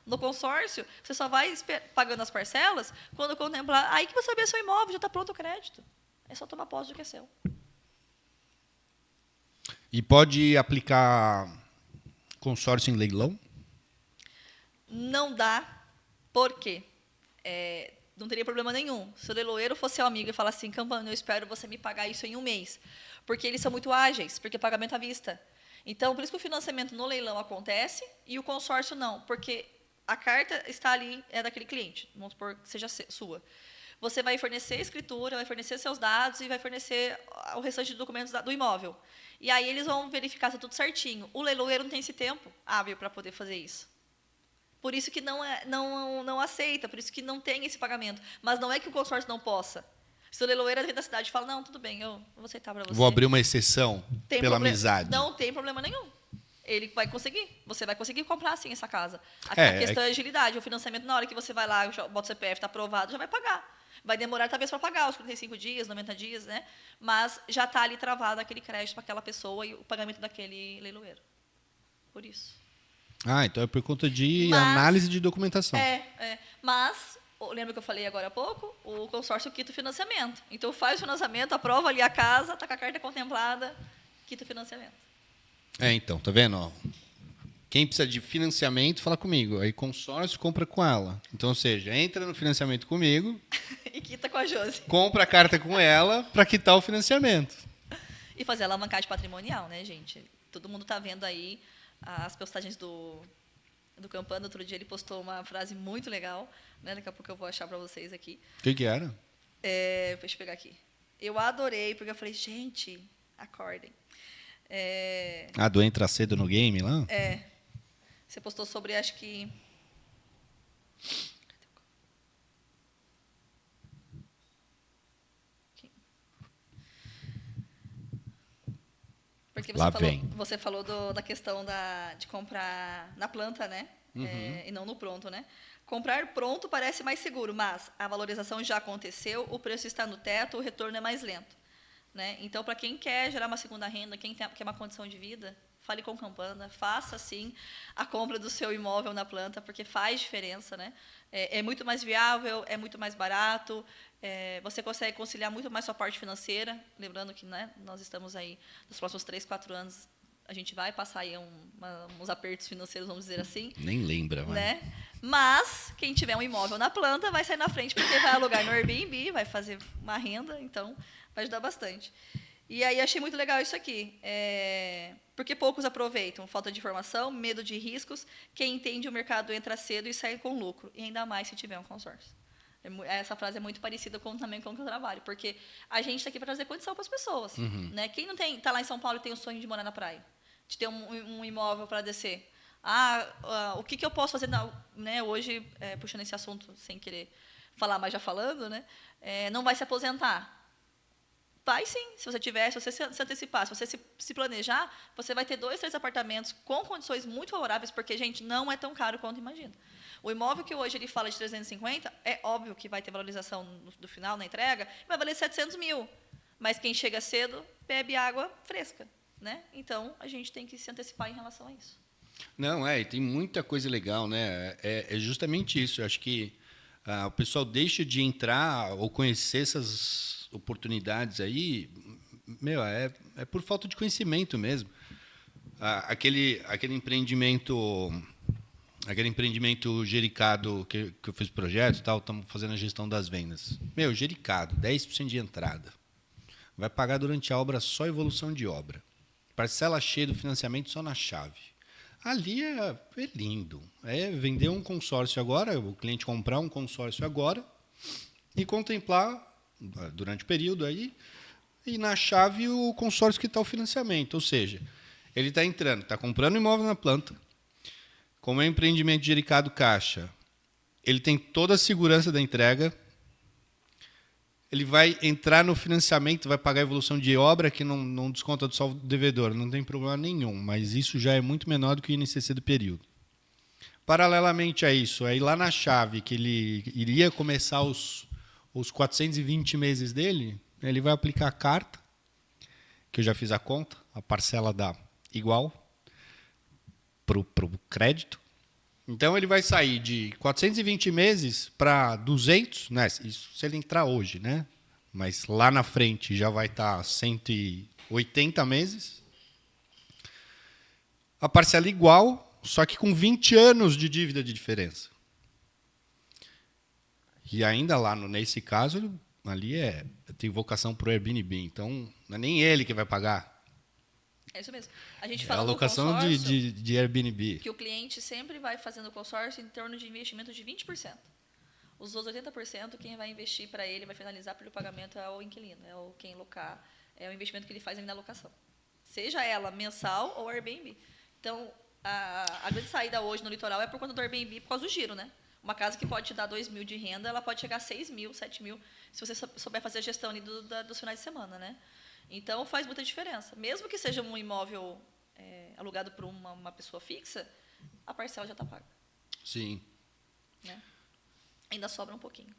No consórcio, você só vai pagando as parcelas quando contemplar. Aí que você vai ver seu imóvel, já está pronto o crédito. É só tomar posse do que é seu. E pode aplicar consórcio em leilão? Não dá, por quê? Não teria problema nenhum. Se o leiloeiro fosse seu amigo e falar assim, Campana, eu espero você me pagar isso em um mês. Porque eles são muito ágeis, porque pagamento à vista. Então, por isso que o financiamento no leilão acontece e o consórcio não, porque a carta está ali, é daquele cliente, vamos supor que seja sua. Você vai fornecer a escritura, vai fornecer seus dados e vai fornecer o restante de documentos do imóvel. E aí eles vão verificar se está tudo certinho. O leiloeiro não tem esse tempo hábil para poder fazer isso. Por isso que não aceita, por isso que não tem esse pagamento. Mas não é que o consórcio não possa. Se o leiloeiro é dentro da cidade fala, não, tudo bem, eu vou aceitar para você. Vou abrir uma exceção pela amizade. Não tem problema nenhum. Ele vai conseguir. Você vai conseguir comprar, sim, essa casa. A questão é agilidade. O financiamento, na hora que você vai lá, bota o CPF, está aprovado, já vai pagar. Vai demorar, talvez, para pagar os 45 dias, 90 dias, né? Mas já está ali travado aquele crédito para aquela pessoa e o pagamento daquele leiloeiro. Por isso. Então é por conta de análise de documentação. Mas, lembra que eu falei agora há pouco? O consórcio quita o financiamento. Então, faz o financiamento, aprova ali a casa, está com a carta contemplada, quita o financiamento. Então, tá vendo? Quem precisa de financiamento, fala comigo. Aí consórcio, compra com ela. Então, ou seja, entra no financiamento comigo. E quita com a Josi. Compra a carta com ela para quitar o financiamento. E fazer a alavancagem patrimonial, né, gente? Todo mundo está vendo aí as postagens do Campana. Outro dia ele postou uma frase muito legal, né? Daqui a pouco eu vou achar para vocês aqui. O que era? Deixa eu pegar aqui. Eu adorei, porque eu falei, gente, acordem. Do entra cedo no game lá? Você postou sobre, acho que... Porque você falou da questão de comprar na planta, né? Uhum. E não no pronto, né? Comprar pronto parece mais seguro, mas a valorização já aconteceu, o preço está no teto, o retorno é mais lento. Né? Então, para quem quer gerar uma segunda renda, quem quer uma condição de vida, fale com Campana, faça, sim, a compra do seu imóvel na planta, porque faz diferença. Né? É muito mais viável, é muito mais barato, você consegue conciliar muito mais sua parte financeira, lembrando que, né, nós estamos aí, nos próximos 3, 4 anos, a gente vai passar aí uns apertos financeiros, vamos dizer assim. Nem lembra, né? Mas quem tiver um imóvel na planta vai sair na frente porque vai alugar no Airbnb, vai fazer uma renda, então vai ajudar bastante. E aí achei muito legal isso aqui, porque poucos aproveitam, falta de informação, medo de riscos, quem entende o mercado entra cedo e sai com lucro, e ainda mais se tiver um consórcio. Essa frase é muito parecida também com o que eu trabalho, porque a gente está aqui para trazer condição para as pessoas. Né? Quem não está lá em São Paulo e tem o sonho de morar na praia, de ter um imóvel para descer? O que eu posso fazer né, hoje, puxando esse assunto sem querer falar, mas já falando, né, não vai se aposentar. Vai sim, se você se antecipar, se você se planejar, você vai ter 2, 3 apartamentos com condições muito favoráveis, porque, gente, não é tão caro quanto imagina. O imóvel que hoje ele fala de 350, é óbvio que vai ter valorização no final, na entrega, vai valer 700 mil. Mas quem chega cedo, bebe água fresca. Né? Então, a gente tem que se antecipar em relação a isso. Não, e tem muita coisa legal, né? É justamente isso. Eu acho que o pessoal deixa de entrar ou conhecer essas oportunidades aí, é por falta de conhecimento mesmo. Aquele empreendimento gericado que eu fiz projeto, tal, estamos fazendo a gestão das vendas. Gericado, 10% de entrada. Vai pagar durante a obra só evolução de obra. Parcela cheia do financiamento só na chave. Ali é lindo. É vender um consórcio agora, o cliente comprar um consórcio agora e contemplar durante o período aí, e na chave o consórcio que está o financiamento. Ou seja, ele está entrando, está comprando imóvel na planta, como é empreendimento gericado caixa, ele tem toda a segurança da entrega, ele vai entrar no financiamento, vai pagar a evolução de obra, que não desconta do saldo do devedor, não tem problema nenhum, mas isso já é muito menor do que o INCC do período. Paralelamente a isso, aí lá na chave, que ele iria começar os 420 meses dele, ele vai aplicar a carta, que eu já fiz a conta, a parcela dá igual para o crédito. Então, ele vai sair de 420 meses para 200, né? Isso se ele entrar hoje, né? Mas lá na frente já vai estar 180 meses. A parcela igual, só que com 20 anos de dívida de diferença. E ainda lá, nesse caso, ali tem vocação para o Airbnb. Então, não é nem ele que vai pagar. É isso mesmo. A gente fala a alocação de Airbnb. Que o cliente sempre vai fazendo consórcio em torno de investimento de 20%. Os outros 80%, quem vai investir para ele, vai finalizar pelo pagamento é o inquilino, quem locar, é o investimento que ele faz na locação. Seja ela mensal ou Airbnb. Então, a grande saída hoje no litoral é por conta do Airbnb, por causa do giro, né? Uma casa que pode te dar 2 mil de renda, ela pode chegar a 6 mil, 7 mil, se você souber fazer a gestão ali dos finais de semana, né? Então, faz muita diferença. Mesmo que seja um imóvel alugado por uma pessoa fixa, a parcela já está paga. Sim. Né? Ainda sobra um pouquinho.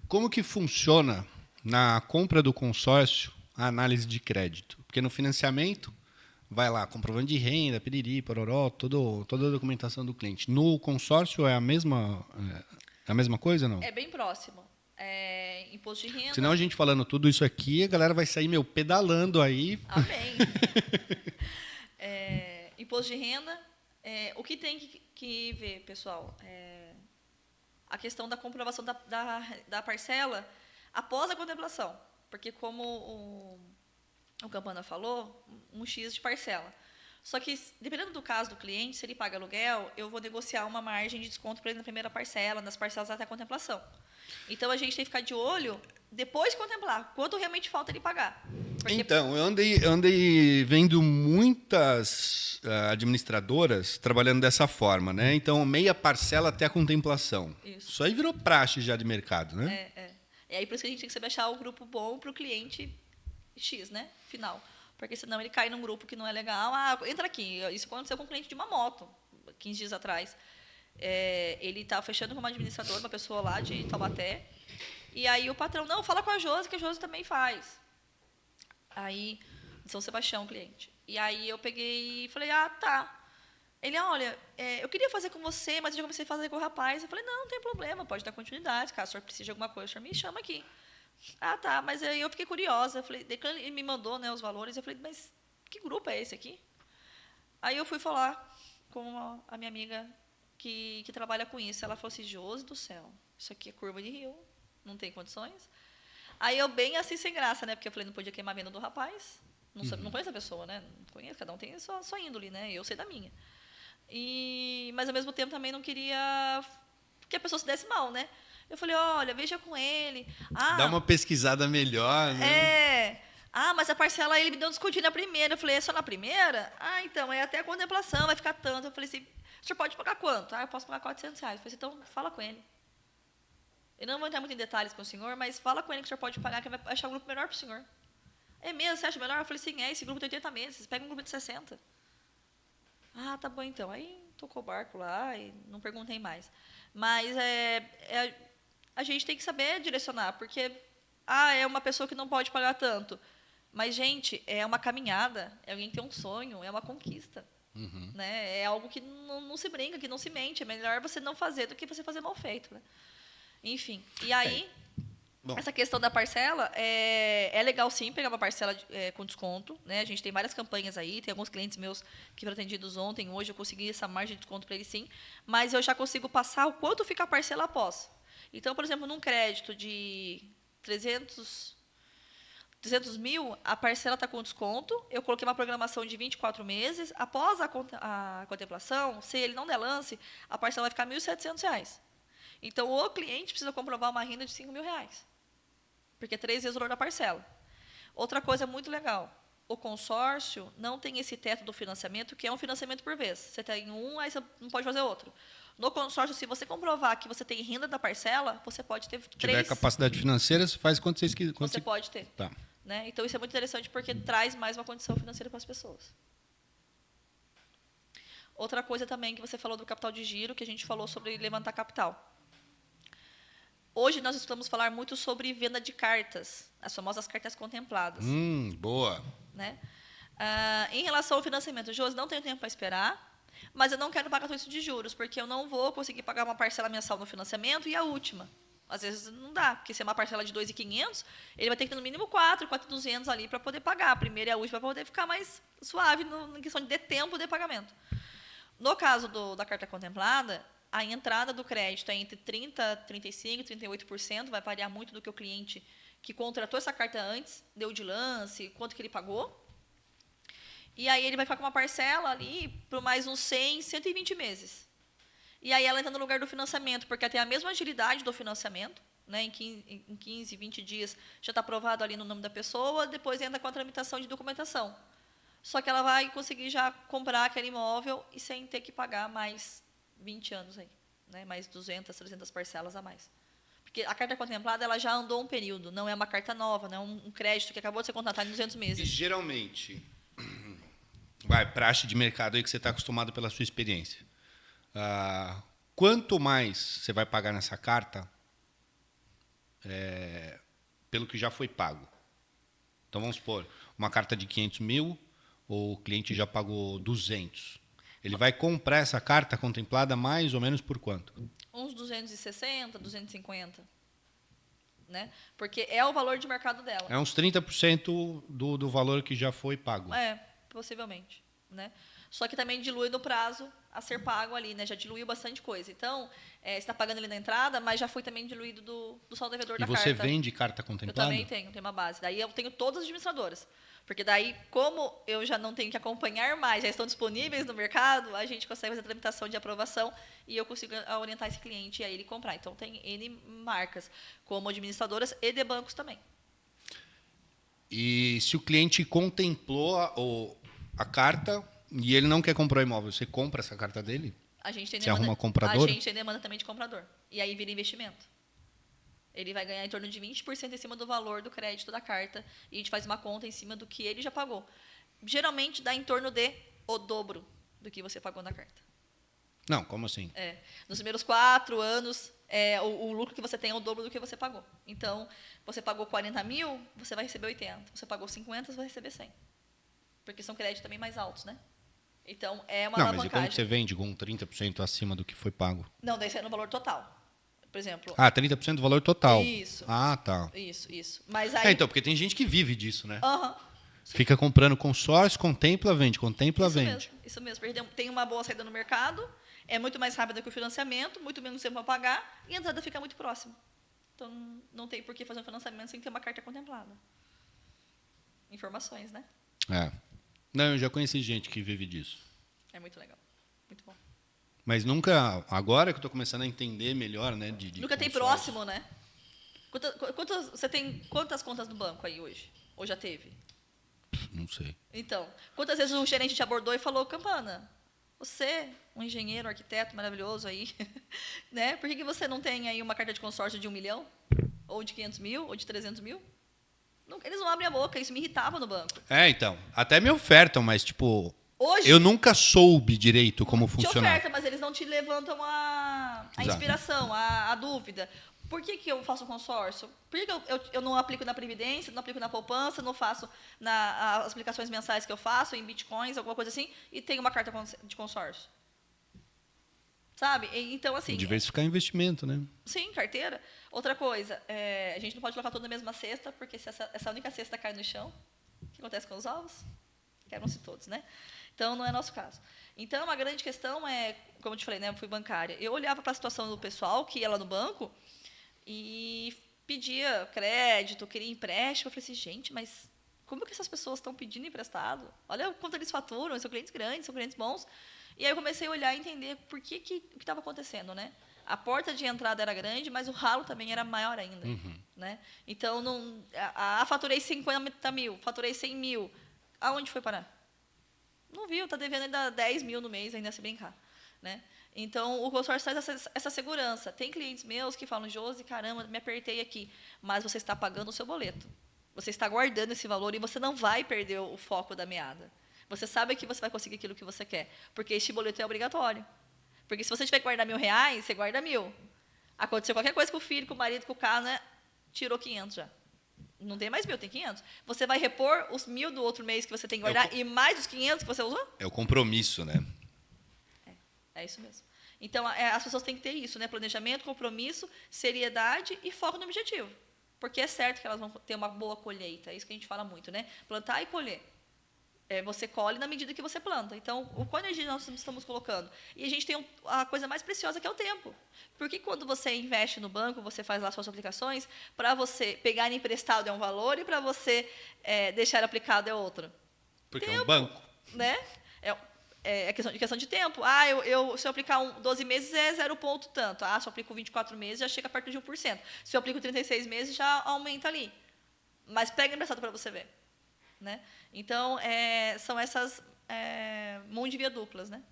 Como que funciona na compra do consórcio a análise de crédito? Porque no financiamento, vai lá, comprovante de renda, piriri, pororó, toda a documentação do cliente. No consórcio é a mesma coisa, não? É bem próximo. Imposto de renda. Senão a gente falando tudo isso aqui, a galera vai sair, pedalando aí. Amém. Imposto de renda. O que tem que ver, pessoal? A questão da comprovação da parcela após a contemplação. Porque, como o Campana falou, um X de parcela. Só que, dependendo do caso do cliente, se ele paga aluguel, eu vou negociar uma margem de desconto para ele na primeira parcela, nas parcelas até a contemplação. Então, a gente tem que ficar de olho, depois de contemplar, quanto realmente falta ele pagar. Porque... Então, eu andei vendo muitas administradoras trabalhando dessa forma, né? Então, meia parcela até a contemplação. Isso aí virou praxe já de mercado, né? E aí, por isso que a gente tem que saber achar o grupo bom para o cliente X, né? Final. Porque senão ele cai num grupo que não é legal. Entra aqui. Isso aconteceu com um cliente de uma moto, 15 dias atrás. Ele está fechando com uma administradora, uma pessoa lá de Taubaté. E aí o patrão, não, fala com a Josi, que a Josi também faz. Aí, São Sebastião, cliente. E aí eu peguei e falei, tá. Ele, olha, eu queria fazer com você, mas eu já comecei a fazer com o rapaz. Eu falei, não tem problema, pode dar continuidade. Caso o senhor precise de alguma coisa, o senhor me chama aqui. Ah, tá, mas aí eu fiquei curiosa. Eu falei, daí quando ele me mandou, né, os valores, eu falei, mas que grupo é esse aqui? Aí eu fui falar com a minha amiga que trabalha com isso. Ela falou assim, Josi do céu, isso aqui é curva de rio, não tem condições. Aí eu bem assim, sem graça, né? Porque eu falei, não podia queimar a venda do rapaz. Não conheço a pessoa, né? Não conheço, cada um tem sua índole, né? Eu sei da minha. Mas ao mesmo tempo também não queria que a pessoa se desse mal, né? Eu falei, olha, veja com ele. Dá Ah, uma pesquisada melhor, né? Ah, mas a parcela ele me deu um descontinho na primeira. Eu falei, é só na primeira? Ah, então, é até a contemplação, vai ficar tanto. Eu falei assim, o senhor pode pagar quanto? Ah, eu posso pagar R$ 400. Eu falei assim, então fala com ele. Eu não vou entrar muito em detalhes com o senhor, mas fala com ele que o senhor pode pagar, que vai achar um grupo melhor para o senhor. É mesmo? Você acha melhor? Eu falei, sim, esse grupo tem 80 meses, pega um grupo de 60. Ah, tá bom então. Aí tocou o barco lá e não perguntei mais. Mas a gente tem que saber direcionar, porque é uma pessoa que não pode pagar tanto. Mas, gente, é uma caminhada, é alguém que tem um sonho, é uma conquista. Né? É algo que não se brinca, que não se mente. É melhor você não fazer do que você fazer mal feito. Né? Enfim, e aí, Bom, essa questão da parcela, é legal sim pegar uma parcela com desconto. Né? A gente tem várias campanhas aí, tem alguns clientes meus que foram atendidos ontem, hoje eu consegui essa margem de desconto para eles sim, mas eu já consigo passar o quanto fica a parcela após. Então, por exemplo, num crédito de 300 mil, a parcela está com desconto. Eu coloquei uma programação de 24 meses. Após a contemplação, se ele não der lance, a parcela vai ficar R$ 1.700. Então, o cliente precisa comprovar uma renda de R$ 5.000, porque é 3 vezes o valor da parcela. Outra coisa muito legal, o consórcio não tem esse teto do financiamento, que é um financiamento por vez. Você tem um, aí você não pode fazer outro. No consórcio, se você comprovar que você tem renda da parcela, você pode ter se tiver 3. capacidade financeira, você faz quanto vocês quiserem. Você pode ter. Tá. Né? Então, isso é muito interessante porque traz mais uma condição financeira para as pessoas. Outra coisa também que você falou do capital de giro, que a gente falou sobre levantar capital. Hoje nós estamos falar muito sobre venda de cartas, as famosas cartas contempladas. Boa. Né? Em relação ao financiamento, Josi, não tenho tempo para esperar, mas eu não quero pagar tudo isso de juros, porque eu não vou conseguir pagar uma parcela mensal no financiamento e a última. Às vezes não dá, porque se é uma parcela de 2.500, ele vai ter que ter no mínimo 4.200 ali para poder pagar. A primeira e a última para poder ficar mais suave na questão de tempo de pagamento. No caso da carta contemplada, a entrada do crédito é entre 30%, 35%, 38%, vai variar muito do que o cliente que contratou essa carta antes, deu de lance, quanto que ele pagou. E aí ele vai ficar com uma parcela ali por mais uns 100, 120 meses. E aí ela entra no lugar do financiamento, porque ela tem a mesma agilidade do financiamento, né? Em 15, 20 dias já está aprovado ali no nome da pessoa, depois entra com a tramitação de documentação. Só que ela vai conseguir já comprar aquele imóvel e sem ter que pagar mais 20 anos aí, né? Mais 200, 300 parcelas a mais. Porque a carta contemplada ela já andou um período, não é uma carta nova, não é um crédito que acabou de ser contratado em 200 E meses. geralmente, praxe de mercado aí que você está acostumado pela sua experiência. Quanto mais você vai pagar nessa carta, pelo que já foi pago. Então, vamos supor, uma carta de 500 mil, o cliente já pagou 200. Ele vai comprar essa carta contemplada mais ou menos por quanto? Uns 260, 250. Né? Porque é o valor de mercado dela. É uns 30% do valor que já foi pago. Possivelmente. Né? Só que também dilui no prazo a ser pago ali, né? Já diluiu bastante coisa. Então, você está pagando ali na entrada, mas já foi também diluído do saldo devedor da carta. E você vende carta contemplada? Eu também tenho uma base. Daí eu tenho todas as administradoras. Porque daí, como eu já não tenho que acompanhar mais, já estão disponíveis no mercado, a gente consegue fazer a tramitação de aprovação e eu consigo orientar esse cliente e aí ele comprar. Então, tem N marcas, como administradoras e de bancos também. E se o cliente contemplou a carta e ele não quer comprar o imóvel, você compra essa carta dele? A gente tem você arruma comprador? A gente tem demanda também de comprador. E aí vira investimento. Ele vai ganhar em torno de 20% em cima do valor do crédito da carta e a gente faz uma conta em cima do que ele já pagou. Geralmente dá em torno de o dobro do que você pagou na carta. Não, como assim? Nos primeiros 4 anos, o lucro que você tem é o dobro do que você pagou. Então, você pagou 40 mil, você vai receber 80. Você pagou 50, você vai receber 100. Porque são créditos também mais altos, né? Então, é uma alavancagem. Mas e como você vende com 30% acima do que foi pago? Não, daí isso é no valor total. Por exemplo... 30% do valor total. Isso. Tá. Isso. Mas aí... Então, porque tem gente que vive disso, né? Aham. Fica comprando consórcio, contempla, vende, vende. Isso mesmo. Porque tem uma boa saída no mercado, é muito mais rápida que o financiamento, muito menos tempo para pagar, e a entrada fica muito próxima. Então, não tem por que fazer um financiamento sem ter uma carta contemplada. Informações, né? Não, eu já conheci gente que vive disso. É muito legal. Muito bom. Mas nunca... Agora que eu estou começando a entender melhor, né? Nunca tem próximo, né? Você tem quantas contas no banco aí hoje? Ou já teve? Não sei. Então, quantas vezes o gerente te abordou e falou, Campana, você, um engenheiro, arquiteto maravilhoso aí, né? Por que você não tem aí uma carta de consórcio de 1 milhão? Ou de 500 mil? Ou de 300 mil? Eles não abrem a boca, isso me irritava no banco. Então. Até me ofertam, mas, tipo... Hoje, eu nunca soube direito como te funcionar. oferta, mas eles não te levantam a inspiração, a dúvida. Por que eu faço um consórcio? Por que eu não aplico na Previdência, não aplico na poupança, não faço as aplicações mensais que eu faço em bitcoins, alguma coisa assim, e tenho uma carta de consórcio? Sabe? Então, assim... Diversificar investimento, né? Sim, carteira. Outra coisa, a gente não pode colocar tudo na mesma cesta, porque se essa única cesta cai no chão, o que acontece com os ovos? Quebram-se todos, né? Então, não é nosso caso. Então, a grande questão é, como eu te falei, né, eu fui bancária. Eu olhava para a situação do pessoal que ia lá no banco e pedia crédito, queria empréstimo. Eu falei assim, gente, mas como que essas pessoas estão pedindo emprestado? Olha o quanto eles faturam, são clientes grandes, são clientes bons. E aí eu comecei a olhar e entender o que estava acontecendo, né? A porta de entrada era grande, mas o ralo também era maior ainda, né? Então, faturei 50 mil, faturei 100 mil. Aonde foi parar? Não viu, está devendo ainda 10 mil no mês, ainda se brincar, né? Então, o consórcio traz essa segurança. Tem clientes meus que falam, Josi, caramba, me apertei aqui. Mas você está pagando o seu boleto. Você está guardando esse valor e você não vai perder o foco da meada. Você sabe que você vai conseguir aquilo que você quer. Porque este boleto é obrigatório. Porque se você tiver que guardar R$1.000, você guarda 1.000. Aconteceu qualquer coisa com o filho, com o marido, com o carro, né? Tirou 500 já. Não tem mais 1.000, tem 500. Você vai repor os 1.000 do outro mês que você tem que guardar e mais os 500 que você usou? É o compromisso, né? É isso mesmo. Então, as pessoas têm que ter isso, né? Planejamento, compromisso, seriedade e foco no objetivo. Porque é certo que elas vão ter uma boa colheita. É isso que a gente fala muito, né? Plantar e colher. Você colhe na medida que você planta. Então, qual energia nós estamos colocando? E a gente tem a coisa mais preciosa, que é o tempo. Porque quando você investe no banco, você faz lá suas aplicações, para você pegar emprestado é um valor e para você deixar aplicado é outro. Porque tempo, é um banco. Né? É questão de tempo. Se eu aplicar 12 meses, é 0 ponto tanto. Se eu aplico 24 meses, já chega perto de 1%. Se eu aplico 36 meses, já aumenta ali. Mas pega emprestado para você ver. Né? Então, são essas mão de via duplas, né?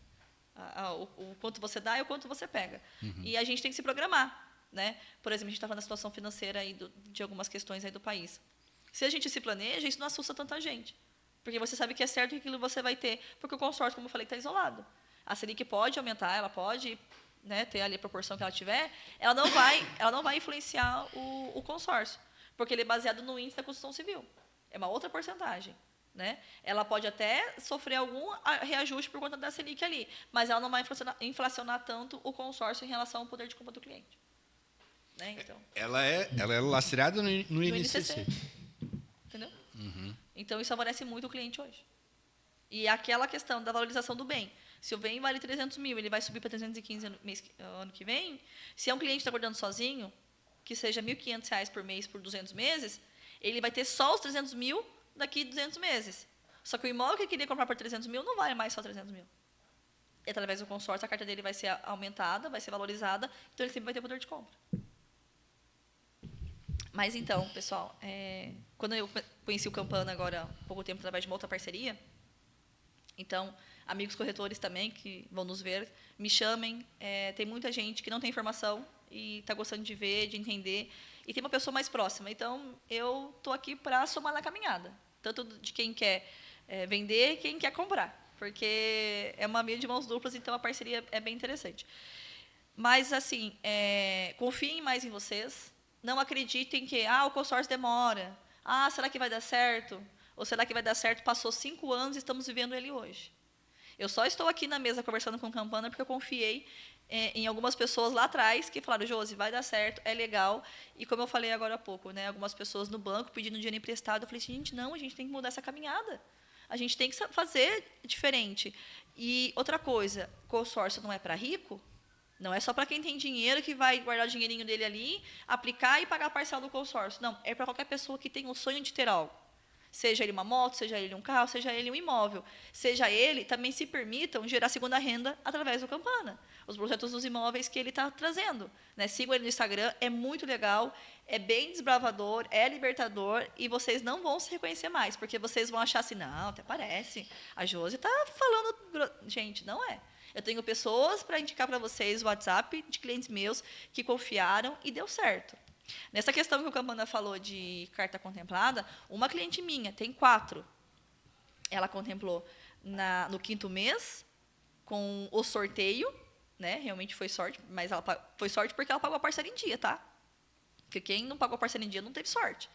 O quanto você dá e o quanto você pega. E a gente tem que se programar, né? Por exemplo, a gente está falando da situação financeira aí de algumas questões aí do país. Se a gente se planeja, isso não assusta tanta gente. Porque você sabe que é certo que aquilo você vai ter. Porque o consórcio, como eu falei, está isolado. A Selic pode aumentar, ela pode, né, ter ali a proporção que ela tiver, ela não vai influenciar o consórcio. Porque ele é baseado no índice da construção civil. É uma outra porcentagem, né? Ela pode até sofrer algum reajuste por conta da Selic ali, mas ela não vai inflacionar tanto o consórcio em relação ao poder de compra do cliente. Né? Então, ela é lastreada no INCC. Entendeu? Então, isso favorece muito o cliente hoje. E aquela questão da valorização do bem. Se o bem vale 300 mil, ele vai subir para 315 ano que vem. Se é um cliente que está guardando sozinho, que seja R$ 1.500 por mês por 200 meses, ele vai ter só os 300 mil daqui a 200 meses. Só que o imóvel que ele queria comprar por 300 mil não vale mais só 300 mil. E, através do consórcio, a carta dele vai ser aumentada, vai ser valorizada, então ele sempre vai ter poder de compra. Mas, então, pessoal, quando eu conheci o Campana agora há pouco tempo, através de uma outra parceria, então, amigos corretores também, que vão nos ver, me chamem. Tem muita gente que não tem informação e está gostando de ver, de entender, e tem uma pessoa mais próxima. Então, eu estou aqui para somar na caminhada, tanto de quem quer vender e quem quer comprar, porque é uma mídia de mãos duplas, então a parceria é bem interessante. Mas, assim, confiem mais em vocês, não acreditem que o consórcio demora, será que vai dar certo? Ou será que vai dar certo? Passou 5 anos e estamos vivendo ele hoje. Eu só estou aqui na mesa conversando com o Campana porque eu confiei em algumas pessoas lá atrás que falaram, Josi, vai dar certo, é legal. E como eu falei agora há pouco, né, algumas pessoas no banco pedindo dinheiro emprestado, eu falei assim, gente, não, a gente tem que mudar essa caminhada. A gente tem que fazer diferente. E outra coisa, consórcio não é para rico, não é só para quem tem dinheiro que vai guardar o dinheirinho dele ali, aplicar e pagar a parcela do consórcio. Não, é para qualquer pessoa que tem o sonho de ter algo. Seja ele uma moto, seja ele um carro, seja ele um imóvel. Seja ele, também se permitam gerar segunda renda através do Campana. Os projetos dos imóveis que ele está trazendo. Né? Sigam ele no Instagram, é muito legal, é bem desbravador, é libertador, e vocês não vão se reconhecer mais, porque vocês vão achar assim, não, até parece, a Josi está falando... Gente, não é. Eu tenho pessoas para indicar para vocês o WhatsApp de clientes meus que confiaram e deu certo. Nessa questão que o Campana falou de carta contemplada, uma cliente minha, tem 4. Ela contemplou no 5º mês, com o sorteio, né? Realmente foi sorte, mas foi sorte porque ela pagou a parcela em dia, tá? Porque quem não pagou a parcela em dia não teve sorte.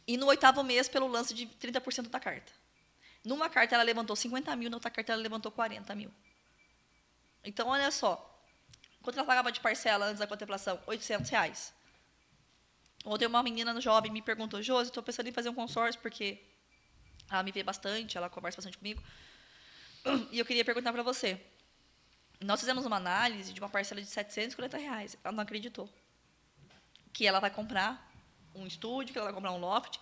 E no 8º mês, pelo lance de 30% da carta. Numa carta ela levantou 50 mil, na outra carta ela levantou 40 mil. Então, olha só. Quanto ela pagava de parcela antes da contemplação? R$800. Ontem uma menina jovem me perguntou, Josi, estou pensando em fazer um consórcio, porque ela me vê bastante, ela conversa bastante comigo. E eu queria perguntar para você. Nós fizemos uma análise de uma parcela de R$750. Ela não acreditou. Que ela vai comprar um estúdio, que ela vai comprar um loft,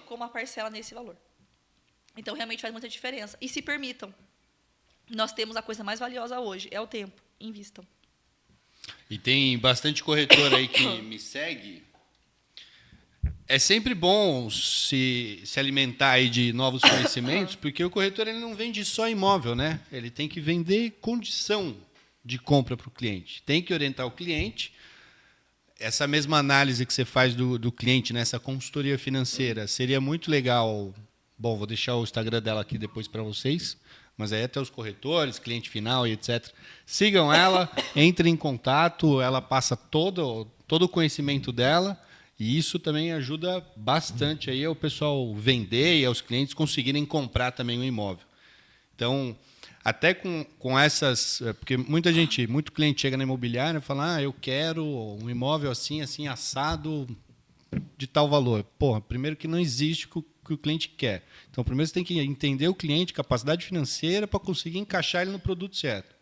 com uma parcela nesse valor. Então, realmente faz muita diferença. E se permitam. Nós temos a coisa mais valiosa hoje, é o tempo. Invistam. E tem bastante corretor aí que me segue. É sempre bom se alimentar aí de novos conhecimentos, porque o corretor ele não vende só imóvel, né? Ele tem que vender condição de compra para o cliente. Tem que orientar o cliente. Essa mesma análise que você faz do cliente nessa consultoria financeira, seria muito legal. Bom, vou deixar o Instagram dela aqui depois para vocês. Mas aí até os corretores, cliente final e etc. Sigam ela, entrem em contato, ela passa todo o conhecimento dela e isso também ajuda bastante aí ao pessoal vender e aos clientes conseguirem comprar também o imóvel. Então, até com essas... Porque muito cliente chega na imobiliária e fala, eu quero um imóvel assim, assim, assado de tal valor. Porra, primeiro que não existe o que o cliente quer. Então, primeiro você tem que entender o cliente, capacidade financeira, para conseguir encaixar ele no produto certo.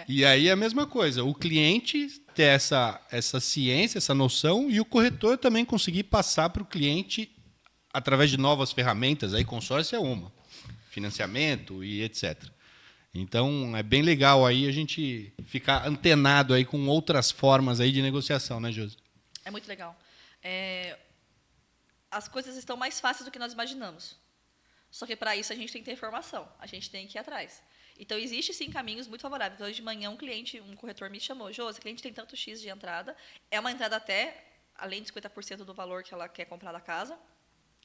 E aí é a mesma coisa. O cliente ter essa ciência, essa noção, e o corretor também conseguir passar para o cliente através de novas ferramentas. Aí consórcio é uma. Financiamento e etc. Então, é bem legal aí a gente ficar antenado aí com outras formas aí de negociação, né, Josi? É muito legal. As coisas estão mais fáceis do que nós imaginamos. Só que para isso a gente tem que ter informação, a gente tem que ir atrás. Então, existem sim caminhos muito favoráveis. Hoje de manhã um corretor me chamou, Josi, o cliente tem tanto X de entrada, é uma entrada até além de 50% do valor que ela quer comprar da casa,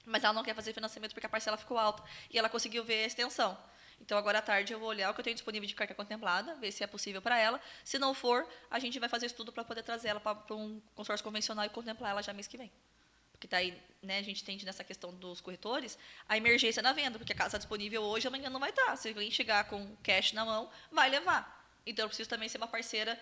mas ela não quer fazer financiamento porque a parcela ficou alta e ela conseguiu ver a extensão. Então, agora à tarde eu vou olhar o que eu tenho disponível de carta contemplada, ver se é possível para ela. Se não for, a gente vai fazer estudo para poder trazer ela para um consórcio convencional e contemplar ela já mês que vem. Porque daí, né, a gente entende nessa questão dos corretores a emergência na venda, porque a casa está disponível hoje, amanhã não vai estar. Se alguém chegar com cash na mão, vai levar. Então, eu preciso também ser uma parceira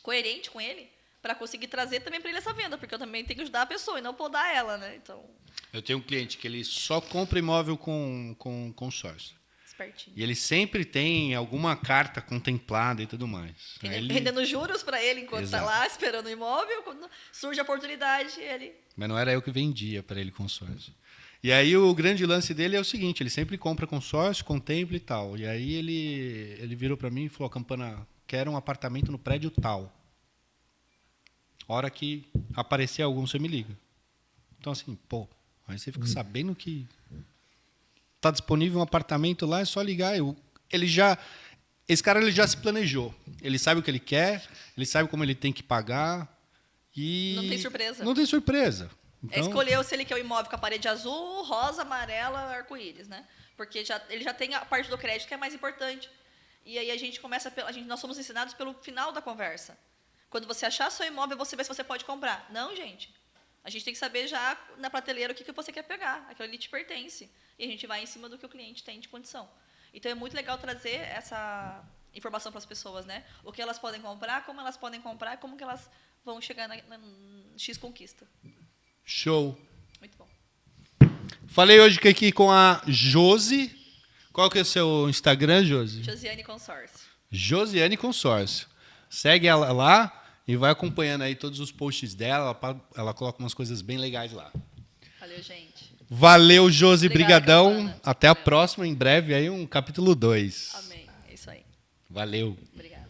coerente com ele, para conseguir trazer também para ele essa venda, porque eu também tenho que ajudar a pessoa e não podar ela, né? Então, eu tenho um cliente que ele só compra imóvel com consórcio. espertinho. E ele sempre tem alguma carta contemplada e tudo mais. Rendendo juros para ele enquanto está lá esperando o imóvel, quando surge a oportunidade, ele... Mas não era eu que vendia para ele consórcio. E aí o grande lance dele é o seguinte, ele sempre compra consórcio, contempla e tal. E aí ele virou para mim e falou, Campana, quero um apartamento no prédio tal. Hora que aparecer algum, você me liga. Então assim, aí você fica sabendo que está disponível um apartamento lá, é só ligar. Esse cara ele já se planejou. Ele sabe o que ele quer, ele sabe como ele tem que pagar. E não tem surpresa. Não tem surpresa. Então, escolheu se ele quer o imóvel com a parede azul, rosa, amarela, arco-íris, né? Porque ele já tem a parte do crédito que é mais importante. E aí a gente começa... nós somos ensinados pelo final da conversa. Quando você achar seu imóvel, você vê se você pode comprar. Não, gente. A gente tem que saber já na prateleira o que você quer pegar. Aquilo ali te pertence. E a gente vai em cima do que o cliente tem de condição. Então, é muito legal trazer essa informação para as pessoas, né? O que elas podem comprar, como elas podem comprar, como que elas vão chegar na X conquista. Show. Muito bom. Falei hoje aqui com a Josi. Qual que é o seu Instagram, Josi? Josiane Consórcio. Josiane Consórcio. Segue ela lá e vai acompanhando aí todos os posts dela. Ela coloca umas coisas bem legais lá. Valeu, gente. Valeu, Josi. Obrigada, Brigadão. Campana. Até a Valeu. próxima. Em breve aí um capítulo 2. Amém. É isso aí. Valeu. Obrigada.